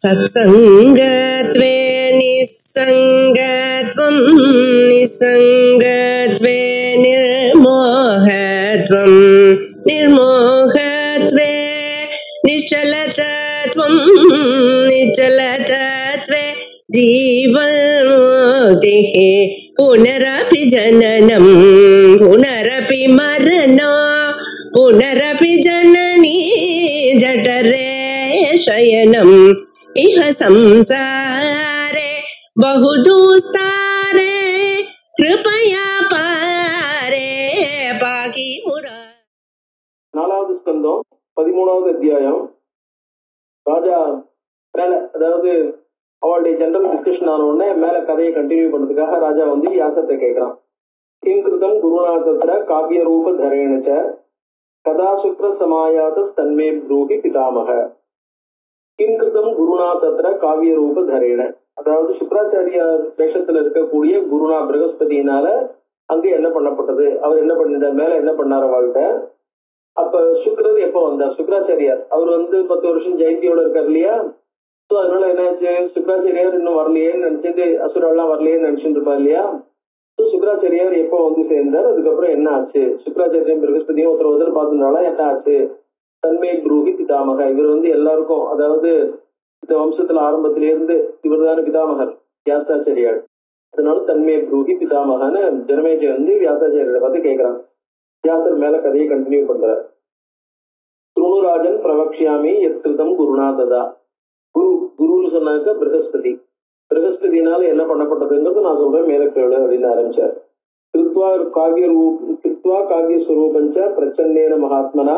सत्संगत्वे निस्संगत्वं निस्संगत्वे निर्मोहत्वं निर्मोहत्वे निश्चलतत्वं निश्चलतत्वे जीवन्मुक्तिः पुनरपि जननं पुनरपि मरणं पुनरपि जननी जठरे शयनम् इह संसारे बहुदुस्तारे कृपया पारे पाकि मुरा. நாலாவது ஸ்கந்தம் 13வது அத்தியாயம். ராஜா மேல, அதாவது அவளுடைய ஜெனரல் டிஸ்கஷன் ஆன உடனே மேல கதையை கண்டினியூ பண்றதுக்காக ராஜா வந்து வியாசத்தை கேட்கிறான். கிங்கிருதம் குருநாதத்திர காவிய ரூப தரேணச்ச கதா சுக்ர சமாயாத தன்மே ப்ரூஹி பிதாமக. கிங்கிருதம் குருநாதத்திர காவிய ரூப தரேண, அதாவது சுக்கராச்சாரியார் வேஷத்துல இருக்கக்கூடிய குருநா பிரகஸ்பதியினால அங்க என்ன பண்ணப்பட்டது, அவர் என்ன பண்ணிட்ட, மேல என்ன பண்ணார் அவள்கிட்ட. அப்ப சுக்ரர் எப்ப வந்தார், சுக்கராச்சாரியார் அவர் வந்து 10 வருஷம் ஜெயந்தியோட இருக்கார் இல்லையா. ஸோ அதனால என்னாச்சு, சுக்கராச்சாரியார் இன்னும் வரலையேன்னு நினைச்சிட்டு அசுரெல்லாம் வரலையேன்னு நினைச்சுட்டு இருப்பா இல்லையா. ஸோ சுக்கராச்சாரியார் எப்போ வந்து சேர்ந்தார், அதுக்கப்புறம் என்ன ஆச்சு, சுக்கராச்சாரியம் பிரகஸ்பதியும் ஒருத்தர் பார்த்ததுனால என்ன ஆச்சு. தன்மே ப்ரூஹி பிதாமக, இவர் வந்து எல்லாருக்கும், அதாவது இந்த வம்சத்துல ஆரம்பத்திலிருந்து இவர் தானே பிதாமகர் வியாசாச்சாரியார். அதனால தன்மே ப்ரூஹி பிதாமகன்னு ஜனமேஜை வந்து வியாசாச்சாரியரை பார்த்து கேட்கிறான். வியாசர் மேல கதையை கண்டினியூ பண்றார். துணுராஜன் பிரவக்ஷாமி எத்கிருதம் குருநாததா. குருன்னு சொன்னாக்க பிரகஸ்பதி, பிரகஸ்பதியினால என்ன பண்ணப்பட்டதுங்கிறது நான் சொல்றேன், மேல கேளு அப்படின்னு ஆரம்பிச்சார். கிருத்வா காவிய ஸ்வரூபஞ்ச பிரச்சன்னேன மகாத்மனா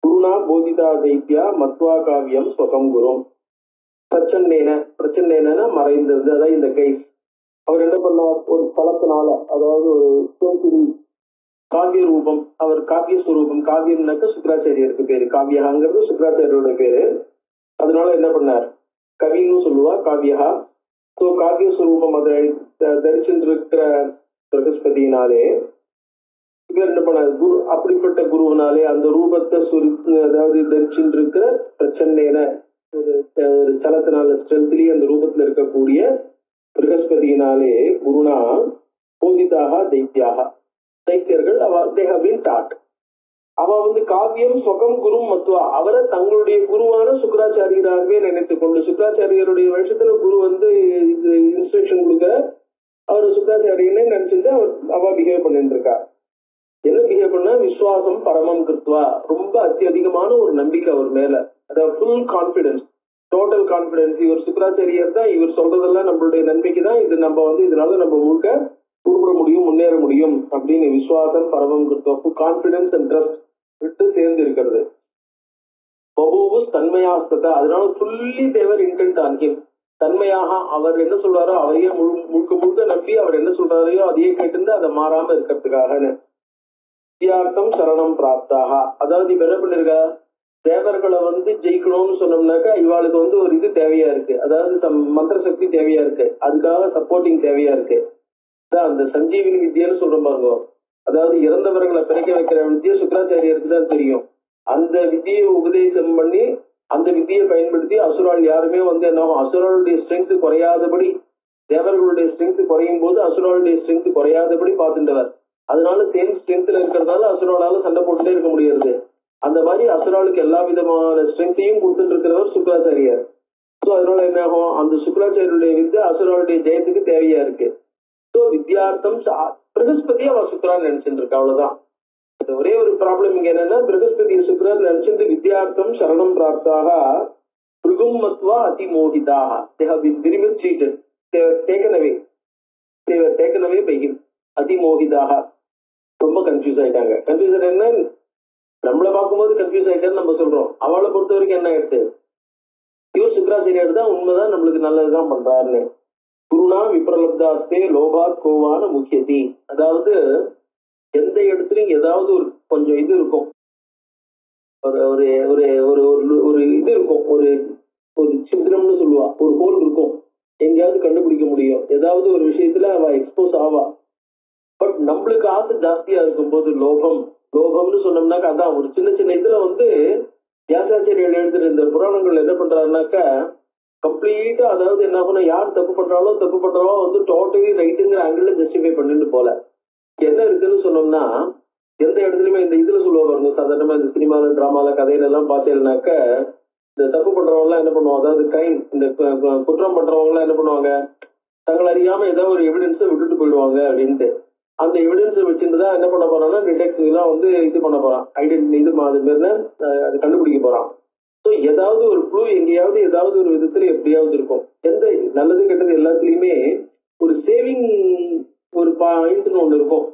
குருணா போதிதா தைத்யா மத்வா காவியம் ஸ்வகம் குரும். பிரச்சன்னேன மறைந்தது, அதான் இந்த கை. அவர் என்ன பண்ணார், ஒரு பலத்தினால, அதாவது ஒரு காவிய ரூபம், அவர் காவிய ஸ்வரூபம், காவியம்னாக்க சுக்கராச்சாரியருக்கு பேரு, காவியகாங்கிறது சுக்கராச்சாரியோட பேரு. அதனால என்ன பண்ணார், கவின்னு சொல்லுவா காவியா. ஸோ காவிய ஸ்வரூபம் அதை தரிச்சிருக்கிற பிரகஸ்பதியினாலே இவர் என்ன பண்ணார், குரு, அப்படிப்பட்ட குருவினாலே அந்த ரூபத்தை அதாவது தரிச்சிருக்கிற பிரச்சனைன ஒரு சலத்தினால ஸ்ட்ரென்த்லி அந்த ரூபத்துல இருக்கக்கூடிய பிரகஸ்பதியினாலே குருனா போதிதாக தைத்தியாக, தைத்தியர்கள் அவ வந்து காவியம் ஸ்வகம் குரு மத்துவா, அவரை தங்களுடைய குருவான சுக்கராச்சாரியராகவே நினைத்து கொண்டு, சுக்கராச்சாரியருடைய வருஷத்துல குரு வந்து இன்ஸ்ட்ரக்ஷன் கொடுக்க அவர் சுக்கராச்சாரியனே நினைச்சிட்டு அவ பிஹேவ் பண்ணிட்டு இருக்கா. என்ன பிஹேவ் பண்ணா, விஸ்வாசம் பரமம் கிருத்வா, ரொம்ப அத்தியதிகமான ஒரு நம்பிக்கை அவர் மேல, அதாவது ஃபுல் கான்பிடன்ஸ், டோட்டல் கான்பிடன்ஸ். இவர் சுக்கராச்சாரியர் தான், இவர் சொல்றதெல்லாம் நம்மளுடைய நம்பிக்கை தான், இது நம்ம வந்து இதனால நம்ம முழுக்க உருப்பட முடியும், முன்னேற முடியும் அப்படின்னு விஸ்வாசம் பரமம் கிருத்வா, கான்பிடன்ஸ் அண்ட் ட்ரஸ்ட் விட்டு சேர்ந்து இருக்கிறது. பபூவு தன்மையாஸ்தா, அதனால fully they were intent on him. தன்மையாக அவர் என்ன சொல்றாரோ அவரையே முழுக்க முழுக்க நம்பி அவர் என்ன சொல்றாரையோ அதையே கேட்டு அதை மாறாம இருக்கிறதுக்காக வித்தியார்த்தம் சரணம் பிராப்தாக. அதாவது இப்ப என்ன பண்ணிருக்கா, தேவர்களை வந்து ஜெயிக்கணும்னு சொன்னோம்னாக்கா இவாளுக்கு வந்து ஒரு இது தேவையா இருக்கு, அதாவது மந்திர சக்தி தேவையா இருக்கு, அதுக்காக சப்போர்ட்டிங் தேவையா இருக்கு. அந்த சஞ்சீவினி வித்தியன்னு சொல்றோம் பாருங்க, அதாவது இறந்தவர்களை பிறக்க வைக்கிற வித்தியை சுக்கராச்சாரியருக்கு தான் தெரியும். அந்த வித்தியை உபதேசம் பண்ணி அந்த வித்தியை பயன்படுத்தி அசுரால் யாருமே வந்து என்ன, அசுராளுடைய ஸ்ட்ரென்த் குறையாதபடி, தேவர்களுடைய ஸ்ட்ரென்த் குறையும் போது அசுராளுடைய ஸ்ட்ரென்த் குறையாதபடி பார்த்துட்டவர். அதனால சேம் ஸ்ட்ரென்த்ல இருக்கிறதால அசுராலால சண்டை போட்டுட்டே இருக்க முடியாது. அந்த மாதிரி அசுராளுக்கு எல்லா விதமான ஸ்ட்ரென்த்தையும் கொடுத்துட்டு இருக்கிறவர் சுக்கராச்சாரியார். ஸோ அதனால என்ன ஆகும், அந்த சுக்கராச்சாரியருடைய வித்தை அசுராளுடைய ஜெயத்துக்கு தேவையா இருக்கு. ஸோ வித்தியார்த்தம் பிரகஸ்பதி அவ சுக்கரான்னு நினைச்சுட்டு இருக்கா, அவ்வளவுதான். ஒரே ஒரு ப்ராப்ளம் இங்க என்னன்னா, பிரகஸ்பதி சுக்கரர் நினைச்சிட்டு வித்தியார்த்தம் சரணம் பிராப்தாக பிருகும் மத்வா அதிமோகிதாக, they have been very much cheated, they were taken away by him. அதிமோகிதாக, ரொம்ப கன்ஃபியூஸ் ஆயிட்டாங்க. கன்ஃபியூஸ் என்ன, நம்மளை பார்க்கும்போது கன்ஃபியூஸ் ஆயிட்டான்னு நம்ம சொல்றோம், அவளை பொறுத்த வரைக்கும் என்ன ஆயிடுச்சு, இவர் சுக்கராச்சாரியார் தான் உண்மைதான், நம்மளுக்கு நல்லதுதான் பண்றாருன்னு. குருணா விப்ரலப்தாஸ்தே லோபாத் கோவான முக்கியதி, அதாவது எந்த இடத்துலயும் ஏதாவது ஒரு கொஞ்சம் இது இருக்கும், ஒரு ஒரு ஒரு ஒரு ஒரு இது இருக்கும், ஒரு ஒரு சித்திரம்னு சொல்லுவா, ஒரு ஹோல் இருக்கும், எங்கேயாவது கண்டுபிடிக்க முடியும், ஏதாவது ஒரு விஷயத்துல அவ எக்ஸ்போஸ் ஆவா. பட் நம்மளுக்கு ஆசை ஜாஸ்தியா இருக்கும் போது லோகம்னு சொன்னோம்னாக்கா அதான் ஒரு சின்ன சின்ன இதுல வந்து வியாசாச்சாரியர் எழுதுற இந்த புராணங்கள் என்ன பண்றாருனாக்கா கம்ப்ளீட்டா, அதாவது என்ன ஆகும்னா யார் தப்பு பண்றாலோ வந்து டோட்டலி ரைட்டுங்கிற ஆங்கிள் ஜஸ்டிஃபை பண்ணிட்டு போல. என்ன இருக்குன்னு சொன்னோம்னா, எந்த இடத்துலயுமே இந்த இதுல சொல்லுவா பாருங்க, சாதாரணமா இந்த சினிமால டிராமால கதையில எல்லாம் பார்த்தேன்னாக்க, இந்த தப்பு பண்றவங்க எல்லாம் என்ன பண்ணுவாங்க, அதாவது கிரைம், இந்த குற்றம் பண்றவங்க எல்லாம் என்ன பண்ணுவாங்க, தங்களை அறியாம ஏதாவது ஒரு எவிடன்ஸை விட்டுட்டு போயிடுவாங்க அப்படின்ட்டு. அந்த எவிடன்ஸை வச்சுட்டு தான் என்ன பண்ண போறான்னா டிடெக்டிவ் எல்லாம் வந்து இது பண்ண போறான், ஐடென்டி இது அது பேர்ல அது கண்டுபிடிக்க போறான். ஸோ ஏதாவது ஒரு க்ளூ எங்கேயாவது ஏதாவது ஒரு விதத்துல எப்படியாவது இருக்கும். எந்த நல்லது கெட்டது எல்லாத்துலயுமே ஒரு சேவிங் ஒரு பாயிண்ட்னு ஒண்ணு இருக்கும்.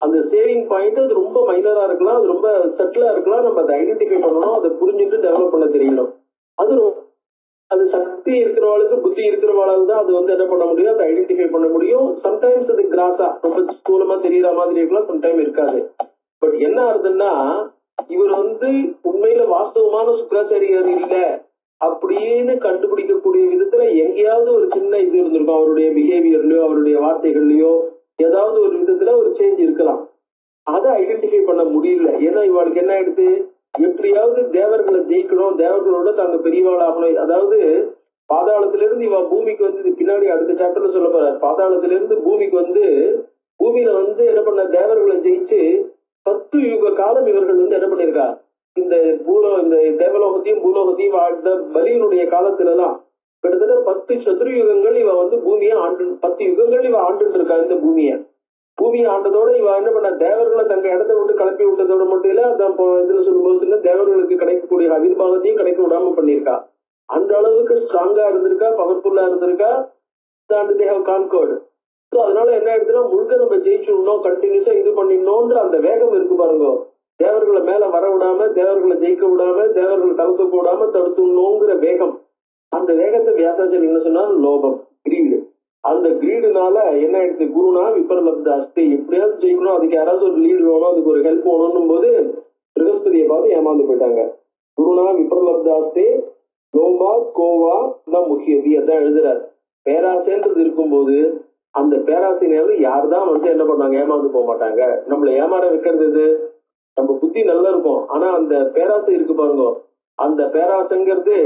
அந்த சேவிங் பாயிண்ட் அது ரொம்ப மைனரா இருக்கலாம், அது ரொம்ப சட்டிலா இருக்கலாம். நம்ம அதை ஐடென்டிஃபை பண்ணணும், அதை புரிஞ்சுட்டு டெவலப் பண்ண தெரியணும். அது அது சக்தி இருக்கிறவாளுக்கு, புத்தி இருக்கிறவாளால் தான் அது வந்து என்ன பண்ண முடியும், அதை ஐடென்டிஃபை பண்ண முடியும். சம்டைம்ஸ் அது கிராஸா ரொம்ப ஸ்தூலமா தெரியற மாதிரி இருக்கலாம், சம்டைம் இருக்காது. பட் என்ன ஆகுதுன்னா, இவர் வந்து உண்மையில வாஸ்தவமான சுக்கராச்சாரியர் இல்ல அப்படின்னு கண்டுபிடிக்கக்கூடிய விதத்துல எங்கேயாவது ஒரு சின்ன இது இருந்திருக்கும். அவருடைய பிஹேவியர்லயோ அவருடைய வார்த்தைகள்லயோ ஏதாவது ஒரு விதத்துல ஒரு சேஞ்ச் இருக்கலாம். அதை ஐடென்டிஃபை பண்ண முடியல. ஏன்னா இவளுக்கு என்ன ஆயிடுது, எப்படியாவது தேவர்களை ஜெயிக்கணும், தேவர்களோட தாங்க பெரியவாள் ஆகணும். அதாவது பாதாளத்திலிருந்து இவ பூமிக்கு வந்து, பின்னாடி அடுத்த சாப்டர்ல சொல்ல போறாரு, பாதாளத்திலிருந்து பூமிக்கு வந்து பூமியில வந்து என்ன பண்ண தேவர்களை ஜெயிச்சு 10 யுக காலம் இவர்கள் வந்து என்ன பண்ணிருக்கா, இந்த இந்த தேவலோகத்தையும் பூலோகத்தையும் வாழ்ந்த பலியினுடைய காலத்துல எல்லாம் கிட்டத்தட்ட 10 சதுரயுகங்கள் இவ வந்து பூமியை ஆண்டு, 10 யுகங்கள் இவ ஆண்டுட்டு இருக்கா. இந்த பூமியை ஆண்டதோட இவ என்ன பண்ண, தேவர்களை தங்க இடத்த விட்டு கிளப்பி விட்டதோட மட்டும் இல்ல, இதுல சொல்லும்போது தேவர்களுக்கு கிடைக்கக்கூடிய அவிர்வாகத்தையும் கிடைக்க விடாம பண்ணிருக்கா. அந்த அளவுக்கு ஸ்ட்ராங்கா இருந்திருக்கா, பவர்ஃபுல்லா இருந்திருக்கா. அதனால என்ன ஆயிடுச்சுன்னா, முழுக்க நம்ம ஜெயிச்சுடணும், கண்டினியூஸா இது பண்ணிடணும்ன்ற அந்த வேகம் இருக்கு பாருங்க. தேவர்களை மேல வர விடாம, தேவர்களை ஜெயிக்க விடாம, தேவர்களை தடுக்க விடாம தடுத்துடணுங்கிற வேகம். அந்த வேகத்தை வியாசாச்சாரியர் என்ன சொன்னா, லோபம், கிரீடு. அந்த கிரீடுனால என்ன ஆயிடுச்சு, குருனா விபரலப்த அஸ்தி, எப்படியாவது ஜெயிக்கணும், அதுக்கு யாராவது ஒரு லீடு வேணும், அதுக்கு ஒரு ஹெல்ப் வேணும் போது பிரகஸ்பதியை பார்த்து ஏமாந்து போயிட்டாங்க. குருனா விபரலப்த அஸ்தி லோபா கோவா தான் முக்கியதி, அதான் எழுதுறாரு. பேராசைன்றது இருக்கும்போது அந்த பேராசையினால யார்தான் வந்து என்ன பண்ணாங்க, ஏமாந்து போக மாட்டாங்க. நம்மள ஏமாற வைக்கிறது இது, நம்ம புத்தி நல்லா இருக்கும், ஆனா அந்த பேராசை இருக்கு பாருங்க, அந்த பேராசைங்கிறது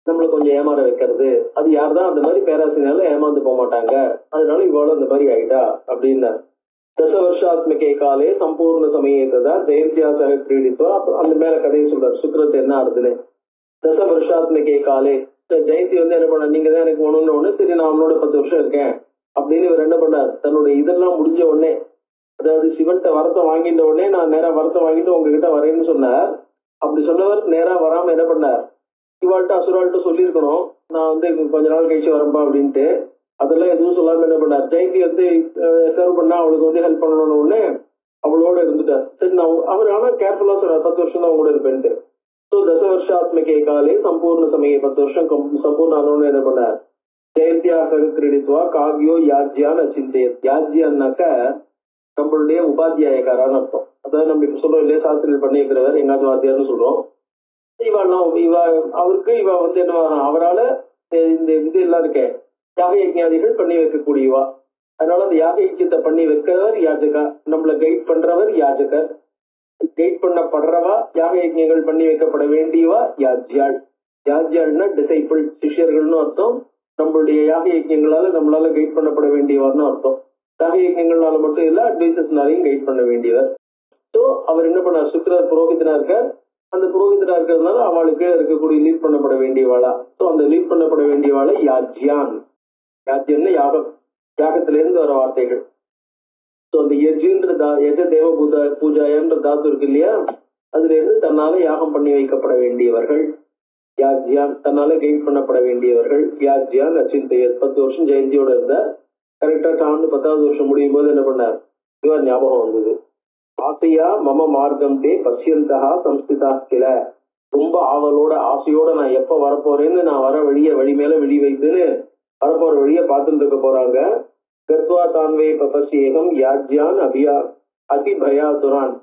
நம்மள கொஞ்சம் ஏமாற வைக்கிறது. அது யார்தான் அந்த மாதிரி பேராசைனால ஏமாந்து போக மாட்டாங்க. அதனால இவ்வளவு அந்த மாதிரி ஆயிட்டா அப்படின்னா, தச வருஷாத்மிகே காலே சம்பூர்ண சமயத்ததா ஜெயந்தியாக கிரீடித்தோ. அந்த மேல கதையை சொல்றாரு, சுக்கிரத்தை என்ன ஆறுதுன்னு. தச வருஷாத்மிகே காலே, ஜெயந்தி வந்து என்ன பண்ண, நீங்க தான் எனக்கு ஒண்ணுன்னு ஒண்ணு, சரி நான் அவனோட 10 வருஷம் இருக்கேன் அப்படின்னு இவர் என்ன பண்ணார், தன்னுடைய இதெல்லாம் முடிஞ்ச உடனே, அதாவது சிவன்கிட்ட வரத்தை வாங்கிட்ட உடனே நான் நேரா வரத்தை வாங்கிட்டு உங்ககிட்ட வரேன்னு சொன்னார். அப்படி சொன்னவர் நேரா வராம என்ன பண்ணார், இவாள்கிட்ட அசுராள்கிட்ட சொல்லியிருக்கணும், நான் வந்து கொஞ்ச நாள் கழிச்சு வரம்பா அப்படின்ட்டு. அதெல்லாம் எதுவும் சொல்லாம என்ன பண்ணார், ஜெயந்தி வந்து சர்வ் பண்ணா அவளுக்கு வந்து ஹெல்ப் பண்ணணும்னு ஒண்ணு அவளோட இருந்துட்டார். சரி நான் அவர் ஆனா கேர்ஃபுல்லா சொல்றார், 10 வருஷம் தான் அவங்களோட இருப்பேன்ட்டு. ஸோ தச வருஷாத்மிகே காலே சம்பூர்ண சமய 10 வருஷம் சம்பூர்ண ஆனோன்னு என்ன பண்ணார், ஜெயந்தியாக கிரீடித்வா காவியோ யாஜ்யான் அச்சிந்தேத். யாஜ்யான்னாக்க நம்மளுடைய உபாத்தியாயக்காரான்னு அர்த்தம். அதாவது நம்ம இப்ப சொல்றோம் இல்லையா, சாஸ்திரிகள் பண்ணி இருக்கிறவர் எங்காவது வாத்தியார்னு சொல்றோம். அவருக்கு இவ வந்து என்ன, அவரால இந்த இது எல்லாம் இருக்கேன் யாக யஜ்ஞாதிகள் பண்ணி வைக்கக்கூடியவா. அதனால அந்த யாக யஜ்யத்தை பண்ணி வைக்கிறவர் யாஜகா, நம்மளை கைட் பண்றவர் யாஜகர், கைட் பண்ணப்படுறவா, யாக யஜ்ஞங்கள் பண்ணி வைக்கப்பட வேண்டியவா யாஜ்யாள். யாஜ்யாள்னா டிசைபிள், சிஷ்யர்கள்னு அர்த்தம். நம்மளுடைய யாக யஜ்ஞங்களால நம்மளால கைட் பண்ணப்பட வேண்டியவர்னு அர்த்தம். யாக யஜ்ஞங்களால மட்டும் இல்ல, அட்வைசஸ்னாலையும் கைட் பண்ண வேண்டியவர். ஸோ அவர் என்ன பண்ணார், சுக்கிரர் புரோகிதனா இருக்க, அந்த புரோகிதனா இருக்கிறதுனால அவளுக்கு இருக்கக்கூடிய லீட் பண்ணப்பட வேண்டியவாளா. ஸோ அந்த லீட் பண்ணப்பட வேண்டியவாளை யாஜ்யான். யாஜ்யம்னு யாகம், யாகத்திலிருந்து வர வார்த்தைகள். ஸோ அந்த யஜ்ன்ற யஜ தேவ பூஜாயன்ற தாத்து இருக்கு இல்லையா, அதுல இருந்து தன்னால யாகம் பண்ணி வைக்கப்பட வேண்டியவர்கள் யாஜ்யான், தன்னால கைட் பண்ணப்பட வேண்டியவர்கள் யாஜ்யான் அச்சிந்தையர். 10 வருஷம் ஜெயந்தியோட இருந்த கரெக்டா டான்னு 10வது வருஷம் முடியும் போது என்ன பண்ணார், இவர் ஞாபகம் வந்தது. ஆசையா மம மார்க்கம் தே பசியந்தா சம்ஸ்திதா கில. ரொம்ப ஆவலோட ஆசையோட நான் எப்ப வரப்போறேன்னு, நான் வர வழி மேல விழி வைத்துன்னு வரப்போற வழிய பார்த்துட்டு இருக்க போறாங்க. கத்வா தான்வே பபசியேகம் யாஜ்யான் அதிபயாதுரான்.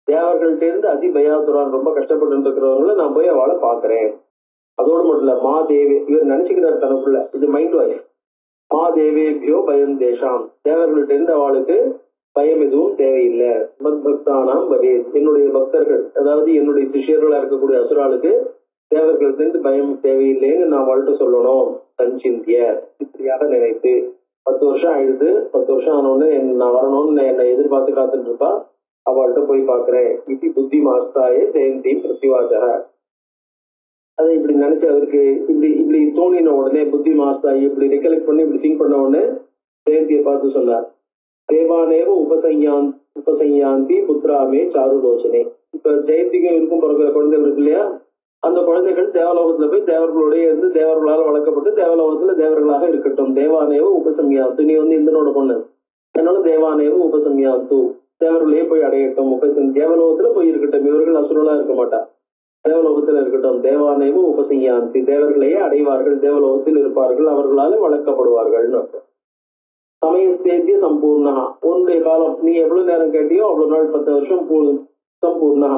தேவர்கள்ட்ட இருந்து அதிபயாதுரான், ரொம்ப கஷ்டப்பட்டு இருக்கிறவங்கள நான் போய் அவளை பாக்குறேன். அதோடு மட்டும் இல்ல, மா தேவி, இவர் நினைச்சுக்கிறார் தனக்குள்ள, இது மைண்ட் வாய்ஸ். மா தேவேபியோ பயம் தேஷாம், தேவர்கள்ட்ட இருந்து அவளுக்கு பயம் எதுவும் தேவையில்லை. மத் பக்தானாம் பவே, என்னுடைய பக்தர்கள், அதாவது என்னுடைய சிஷியர்களா இருக்கக்கூடிய அசுராளுக்கு தேவர்களுக்கு பயம் தேவையில்லைன்னு நான் அவள்கிட்ட சொல்லணும். சஞ்சிந்திய இப்படியாக நினைத்து 10 வருஷம் ஆயிடுது. 10 வருஷம் ஆனோடனே நான் வரணும்னு என்னை எதிர்பார்த்து காத்துட்டு இருப்பா. அவள்கிட்ட போய் பாக்குறேன். இப்படி புத்தி மாஸ்தாயே ஜெயந்தி பிரதிவாசக. அதை இப்படி நினைச்சு அவருக்கு இப்படி இப்படி தோணின உடனே புத்தி மாஸ்தாயி இப்படி ரெக்கலெக்ட் பண்ணி இப்படி திங்க் பண்ண உடனே ஜெயந்தியை பார்த்து சொன்னார். தேவானேவ உபசையாந்தி புத்திராமே சாருலோச்சனே. இப்ப ஜெயந்திக்கும் இருக்கும் பிறகுற குழந்தைகள் இருக்கு இல்லையா, அந்த குழந்தைகள் தேவலோகத்துல போய் தேவர்களுடைய இருந்து தேவர்களால் வளர்க்கப்பட்டு தேவலோகத்துல தேவர்களாக இருக்கட்டும். தேவானேவ உபசம்யாந்து. நீ இந்தனோட பொண்ணு, அதனால தேவானேவ உபசம்யாந்து, தேவர்களையே போய் அடையட்டும். தேவலோகத்துல போய் இருக்கட்டும். இவர்கள் அசுரலா இருக்க மாட்டா, தேவலோகத்துல இருக்கட்டும். தேவானேவ உபசம்யாந்தி, தேவர்களையே அடைவார்கள், தேவலோகத்தில் இருப்பார்கள், அவர்களால வளர்க்கப்படுவார்கள். சமயஸ்தேத்திய சம்பூர்ணா. உன்னுடைய காலம் நீ எவ்வளவு நேரம் கேட்டியோ அவ்வளவு நாள் 10 வருஷம் சம்பூர்ணா.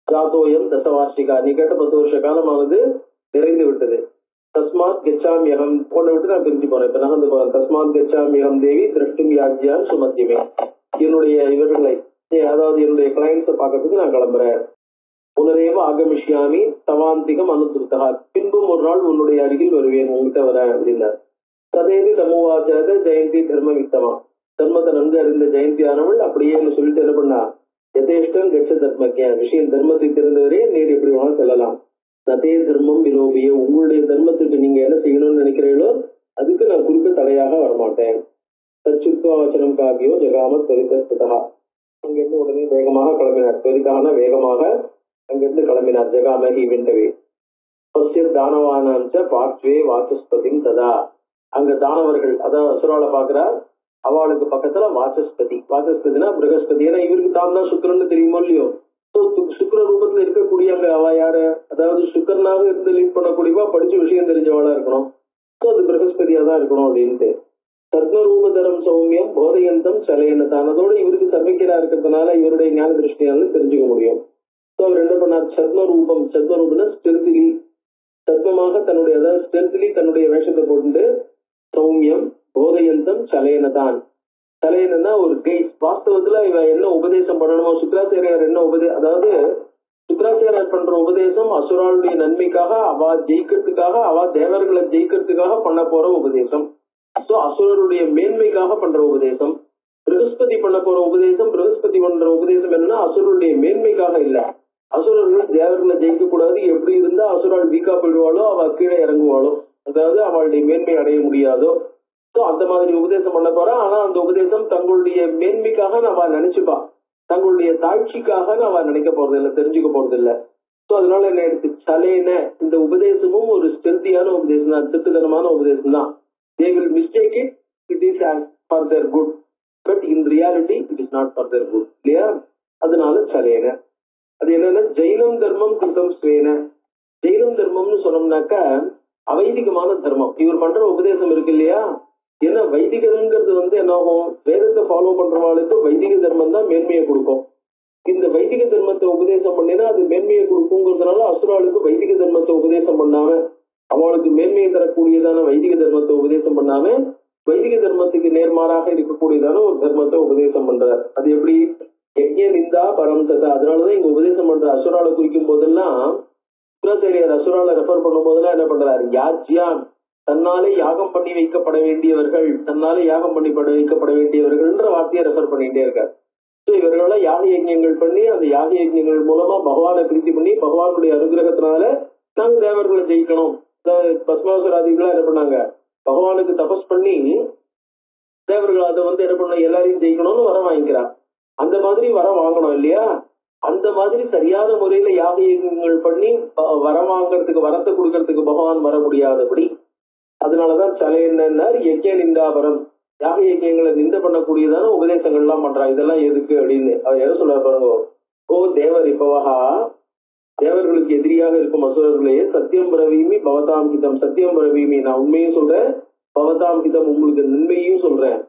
ஜாதோயம் தசவார்ஷிகா. நீ கேட்ட 10 வருஷ காலமானது நிறைந்து விட்டது. தஸ்மாத் கச்சாமியகம். உன்னை விட்டு நான் பிரிஞ்சு போறேன், இப்ப நகர்ந்து போறேன். தஸ்மாத் கச்சாமியகம் தேவி திரஷ்டும் யாஜ்யான் சுமத்தியமே. என்னுடைய இவர்களை, அதாவது என்னுடைய கிளைண்ட்ஸை பார்க்கறதுக்கு நான் கிளம்புறேன். புனரேவ ஆகமிஷ்யாமி தவாந்திகம் அனுதிருத்தகா. பின்பும் ஒரு நாள் உன்னுடைய அருகில் வருவேன், உங்ககிட்ட வரேன் அப்படின்னார். சதேதி தமுவாச்சாத ஜெயந்தி தர்ம வித்தமா. தர்மத்தை நன்கு அறிந்த ஜெயந்தியானவள் அப்படியே சொல்லிட்டு என்ன பண்ணா, யதேஷ்டம் கட்ச தர்மக்கிய. விஷயம் தர்மத்தை தெரிந்தவரே நீர் எப்படி வேணாலும் செல்லலாம். நதே தர்மம் விரோபிய. உங்களுடைய தர்மத்துக்கு நீங்க என்ன செய்யணும்னு நினைக்கிறீங்களோ அதுக்கு நான் குறுக்க தடையாக வரமாட்டேன். தச்சுத்வாவச்சனம் காவியோ ஜகாம துவரிதா. அங்கிருந்து உடனே வேகமாக கிளம்பினார். துவரிதான வேகமாக அங்கிருந்து கிளம்பினார். ஜகாம ஹி வெண்டவே. தானவானாஞ்ச பார்த்வே வாசஸ்பதிம் ததா. அங்க தானவர்கள், அதாவது அசுரால பாக்குறார். அவளுக்கு பக்கத்துல வாசஸ்பதி. வாசஸ்பதினா பிரகஸ்பதி. ஏன்னா இவருக்கு தான் தான் சுக்கரன்னு தெரியுமோ இல்லையோ. சுக்கர ரூபத்துல இருக்கக்கூடிய அங்க அவ யாரு, அதாவது சுக்கரனாக இருந்து லீட் பண்ணக்கூடியவா, படிச்ச விஷயம் தெரிஞ்சவளா இருக்கணும். சோ அது பிரகஸ்பதியா தான் இருக்கணும் அப்படின்ட்டு. சத்மரூபதரம் சௌமியம் போதையந்தம் சலையனதான். அதோட இவருக்கு சர்வக்கியரா இருக்கிறதுனால இவருடைய ஞான திருஷ்டியால தெரிஞ்சுக்க முடியும். சோ அவர் என்ன பண்ணார், சத்மரூபம். சத்மரூபம்னா ஸ்டெர்திலி, சத்மமாக தன்னுடைய, அதாவது ஸ்டெர்திலி தன்னுடைய வேஷத்தை போட்டு சௌமியம் போதையந்தம் சலையனதான். சலையனா ஒரு கைஸ். வாஸ்தவத்துல இவ என்ன உபதேசம் பண்ணணுமோ, சுக்கராச்சாரியார் என்ன அதாவது சுக்கராச்சாரியார் பண்ற உபதேசம் அசுராளுடைய நன்மைக்காக, அவ ஜெயிக்கிறதுக்காக, அவ தேவர்களை ஜெயிக்கிறதுக்காக பண்ண போற உபதேசம். சோ அசுரருடைய மேன்மைக்காக பண்ற உபதேசம். பிரகஸ்பதி பண்ண போற உபதேசம், பிரகஸ்பதி பண்ற உபதேசம் என்னன்னா அசுரருடைய மேன்மைக்காக இல்ல. அசுரர்கள் தேவர்களை ஜெயிக்க கூடாது, எப்படி இருந்தா அசுரால் வீக்கா போயிடுவாளோ, அவ கீழே இறங்குவாளோ, அதாவது அவளுடைய மேன்மை அடைய முடியாதோ, அந்த மாதிரி உபதேசம் பண்ண போறா. ஆனா அந்த உபதேசம் தங்களுடைய மேன்மைக்காக அவ நினைச்சுப்பா, தங்களுடைய தாழ்ச்சிக்காக அவ நினைக்க போறது இல்லை, தெரிஞ்சுக்க போறது இல்லை. சோ அதனால என்ன எடுத்து சலேன, இந்த உபதேசமும் ஒரு ஸ்டெல்தியான உபதேசம் தான், திருத்தனமான உபதேசம் தான். They will mistake it, it is for their good, but in reality it is not for their good. இல்லையா? அதனால சலேன. அது என்னன்னா ஜெயினம் தர்மம் கிருதம் ஸ்வேன. ஜெயினம் தர்மம்னு சொன்னோம்னாக்க அவைதிகமான தர்மம். இவர் பண்ற உபதேசம் இருக்கு இல்லையா, ஏன்னா வைதிகம்ங்கிறது என்ன ஆகும், வேதத்தை ஃபாலோ பண்றவாளுக்கு வைதிக தர்மம் தான் மேன்மையை கொடுக்கும். இந்த வைதிக தர்மத்தை உபதேசம் பண்ணினா அது மேன்மையை கொடுக்குங்கிறதுனால அசுராளுக்கு வைதிக தர்மத்தை உபதேசம் பண்ணாம, அவளுக்கு மேன்மையை தரக்கூடியதான வைதிக தர்மத்தை உபதேசம் பண்ணாம வைதிக தர்மத்துக்கு நேர்மாறாக இருக்கக்கூடியதான ஒரு தர்மத்தை உபதேசம் பண்றார். அது எப்படி, யஜ்ஞ நிந்தா பரம் ததா. அதனாலதான் இங்க உபதேசம் பண்ற அசுராலை குறிக்கும் போதெல்லாம் சுக்கராச்சாரியார் அசுராலை ரெஃபர் பண்ணும் போதெல்லாம் என்ன பண்றாரு, யாஜ்யான், தன்னாலே யாகம் பண்ணி வைக்கப்பட வேண்டியவர்கள், தன்னாலே யாகம் பண்ணி வைக்கப்பட வேண்டியவர்கள்ன்ற வார்த்தையை ரெஃபர் பண்ணிட்டே இருக்காரு. இவர்களெல்லாம் யாக யஜ்ஞங்கள் பண்ணி அந்த யாக யஜ்ஞங்கள் மூலமா பகவானை பிரீத்தி பண்ணி பகவானுடைய அனுகிரகத்தினால நாங்க தேவர்களை ஜெயிக்கணும். பஸ்மாசுராதிகளா என்ன பண்ணாங்க, பகவானுக்கு தபஸ் பண்ணி தேவர்கள் அதை என்ன பண்ண எல்லாரையும் ஜெயிக்கணும்னு வர வாங்கிக்கிறார். அந்த மாதிரி வர வாங்கணும் இல்லையா, அந்த மாதிரி சரியான முறையில யாக யஜ்ஞங்கள் பண்ணி வர வாங்கறதுக்கு, வரத்தை கொடுக்கறதுக்கு பகவான் வர முடியாதபடி. அதனாலதான் சலையன்னார் யஜ்ஞ நிந்தாபரம், யாக யஜ்ஞங்களை நிந்த பண்ணக்கூடியதான உபதேசங்கள் எல்லாம் பண்றா. இதெல்லாம் எதுக்கு அப்படின்னு அவர் என்ன சொல்ற பாருங்க. ஓ தேவர் இப்பவஹா, தேவர்களுக்கு எதிரியாக இருக்கும் அசுரர்களே, சத்தியம் பிரவீமி பவதாம் ஹிதம். சத்தியம் பிரவீமி, நான் உண்மையும் சொல்றேன், பவதாம் ஹிதம், உங்களுக்கு நன்மையும் சொல்றேன்.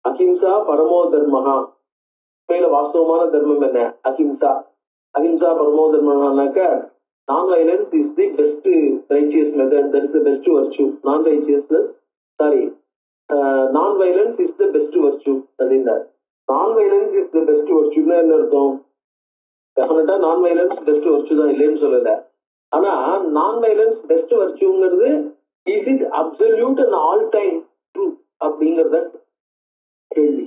அஹிம்சா பரமோ தர்மஹா, மேல வாஸ்தவமான தர்மம் என்ன, அஹிம்சா. அஹிம்சா பரமோ தர்மம்னாக்க non-violence is the best righteous method, that is the best virtue. Non-violence is the best virtue. அப்படின்றார். non-violence is the best virtue என்ன அர்த்தம், டெஃபினட்டா non-violence பெஸ்ட் virtue தான், இல்லைன்னு சொல்லல. ஆனா நான் வைலன்ஸ் பெஸ்ட் வர்ச்சுங்கிறது is it absolute and all time truth அப்படிங்கறத கேள்வி.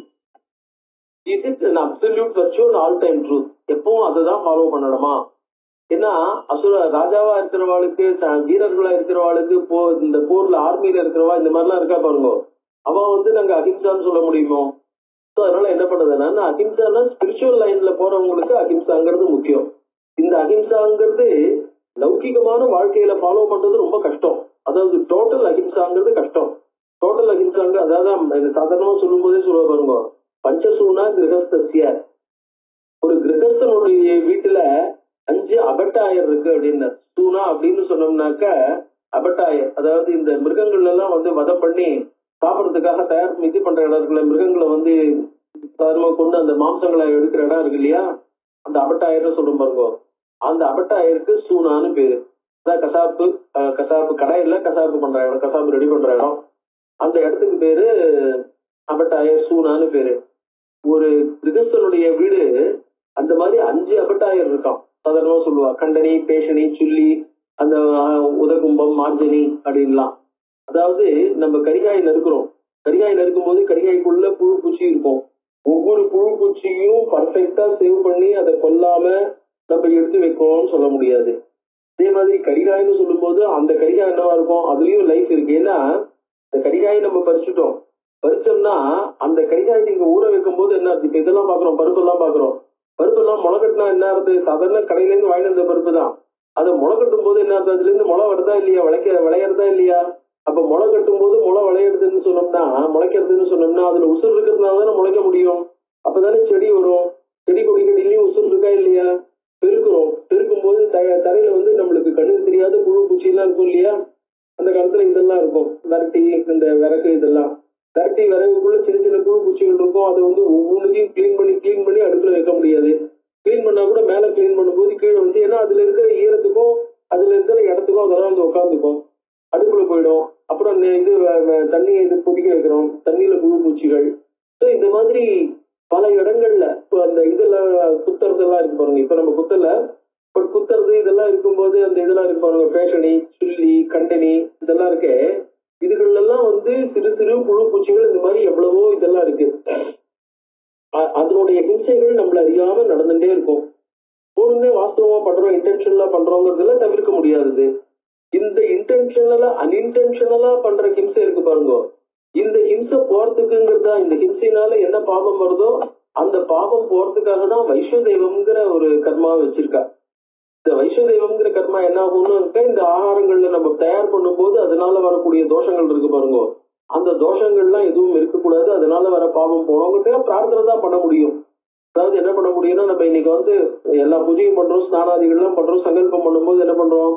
Is it an absolute virtue and all time truth? எப்பவும் அதை தான் ஃபாலோ பண்ணணுமா? ஏன்னா அசுர ராஜாவா இருக்கிறவாளுக்கு வீரர்களா இருக்கிறவாளுக்கு இந்த போர்ல ஆர்மியில இருக்கிறவா இந்த மாதிரிலாம் இருக்கா பாருங்க, அவன் வந்து நாங்க அஹிம்சான்னு சொல்ல முடியுமோ? அதனால என்ன பண்ணுதுன்னா அஹிம்சானா ஸ்பிரிச்சுவல் லைன்ல போறவங்களுக்கு அஹிம்சாங்கிறது முக்கியம். இந்த அஹிம்சாங்கிறது லௌகிகமான வாழ்க்கையில ஃபாலோ பண்றது ரொம்ப கஷ்டம். அதாவது டோட்டல் அஹிம்சாங்கிறது கஷ்டம். டோட்டல் அஹிம்சாங்க அதாவது சாதாரணமா சொல்லும் போதே சொல்ல பாருங்க, பஞ்சசூனா கிரகஸ்திய, ஒரு கிரகஸ்தனுடைய வீட்டுல 5 அபட்டாயர் இருக்கு அப்படின்னு. சூனா அப்படின்னு சொன்னோம்னாக்க அபட்டாயர், அதாவது இந்த மிருகங்கள் எல்லாம் வந்து வதம் பண்ணி சாப்பிடறதுக்காக தயார் இது பண்ற இடம் இருக்குல்ல, மிருகங்களை வந்து சாதாரணமா கொண்டு அந்த மாம்சங்களை எடுக்கிற இடம் இருக்கு இல்லையா, அந்த அபட்டாயர்னு சொல்லும் பாருங்க. அந்த அபட்டாயருக்கு சூனான்னு பேரு. அதான் கசாப்பு கசாப்பு கடை இல்ல, கசாப்பு பண்ற இடம், கசாப்பு ரெடி பண்ற இடம், அந்த இடத்துக்கு பேரு அபட்டாயர், சூனான்னு பேரு. ஒரு கிரகஸ்தனுடைய வீடு அந்த மாதிரி 5 அபட்டாயர் இருக்கான். சாதாரணமா சொல்லுவா கண்டனி, பேஷணி, சுள்ளி, அந்த உதகும்பம், மார்ஜனி அப்படின்லாம். அதாவது நம்ம கரிகாய் நறுக்கிறோம், கரிகாய் நறுக்கும் போது கரிகாய்க்குள்ள புழு பூச்சி இருக்கும். ஒவ்வொரு புழு பூச்சியும் பர்ஃபெக்டா சேவ் பண்ணி அதை கொல்லாம நம்ம எடுத்து வைக்கணும்னு சொல்ல முடியாது. அதே மாதிரி கரிகாய்னு சொல்லும் போது அந்த கரிகாய் என்னவா இருக்கும், அதுலயும் லைஃப் இருக்கு. ஏன்னா இந்த கரிகாய் நம்ம பறிச்சோம்னா அந்த கரிகாய் நீங்க ஊற வைக்கும் போது என்ன, இப்ப இதெல்லாம் பாக்குறோம், பருப்பெல்லாம் பாக்குறோம், பருப்பெல்லாம் முளைக்கட்டினா என்ன ஆகுது, சாதாரண கடையில இருந்து வாங்கிட்டு வந்த பருப்பு தான். அதை முளை கட்டும் போது என்ன ஆகுது, அதுல இருந்து முளை வருதா இல்லையா, விளையறதா இல்லையா? அப்ப முளை கட்டும் போது முளை முளைக்கிறதுன்னு சொன்னோம்னா அதுல உசுர் இருக்கிறதுனால தானே முளைக்க முடியும். அப்பதானே செடி வரும். செடி கொடிக்கடியிலையும் உசுர் இருக்கா இல்லையா? பெருக்கும் போது தரையில வந்து நம்மளுக்கு கண்ணுக்கு தெரியாத புழு பூச்சி எல்லாம் இருக்கும் இல்லையா? அந்த காலத்துல இதெல்லாம் இருக்கும், விரட்டி, இந்த விறகு, இதெல்லாம் விரட்டி விறகுக்குள்ள சின்ன சின்ன புழு பூச்சிகள் இருக்கும். அதை வந்து ஒவ்வொன்றையும் கிளீன் பண்ணி அடுப்புல வைக்க முடியாது. கிளீன் பண்ணா கூட மேல கிளீன் பண்ணும்போது கீழே வந்து, ஏன்னா அதுல இருக்கிற ஈரத்துக்கும் அதுல இருக்கிற இடத்துக்கும் அதெல்லாம் வந்து உட்காந்துக்கும், அடுப்புல போயிடும். அப்புறம் இது தண்ணியை இது கொதிக்க வைக்கிறோம், தண்ணியில புழு பூச்சிகள். ஸோ இந்த மாதிரி பல இடங்கள்ல அந்த இதெல்லாம் குத்துறதெல்லாம் இருக்கு பாருங்க. இப்ப நம்ம குத்துறது இதெல்லாம் இருக்கும்போது அந்த இதெல்லாம் இருக்கு பாருங்க, பேஷணி, சுள்ளி, கண்டனி, இதெல்லாம் இருக்கு. இதுகள்லாம் வந்து சிறு சிறு புழு பூச்சிகள், இந்த மாதிரி எவ்வளவோ இதெல்லாம் இருக்கு. அதனுடைய ஹிம்சைகள் நம்மள அறியாம நடந்துட்டே இருக்கும். ஒண்ணுமே வாஸ்தவமா பண்றோம், இன்டென்ஷனலா பண்றோங்கிறதுல தவிர்க்க முடியாதது. இந்த அன்இன்டென்ஷனலா பண்ற ஹிம்சை இருக்கு பாருங்க, இந்த ஹிம்சை போறதுக்குங்கிறதா, இந்த ஹிம்சையினால என்ன பாவம் வருதோ அந்த பாவம் போறதுக்காக தான் வைஸ்வதெய்வம்ங்கிற ஒரு கர்மாவை வச்சிருக்கா. இந்த வைஸ்வதெய்வம்ங்கிற கர்மா என்ன ஆகும்னு இருக்க, இந்த ஆகாரங்கள்ல நம்ம தயார் பண்ணும் போது அதனால வரக்கூடிய தோஷங்கள் இருக்கு பாருங்க, அந்த தோஷங்கள்லாம் எதுவும் இருக்கக்கூடாது, அதனால வர பாவம் போனவங்கிட்ட பிரார்த்தனை தான் பண்ண முடியும். அதாவது என்ன பண்ண முடியும்னா, நம்ம இன்னைக்கு வந்து எல்லா பூஜையும் பண்றோம், ஸ்நானாதிகள்லாம் பண்றோம், சங்கல்பம் பண்ணும்போது என்ன பண்றோம்,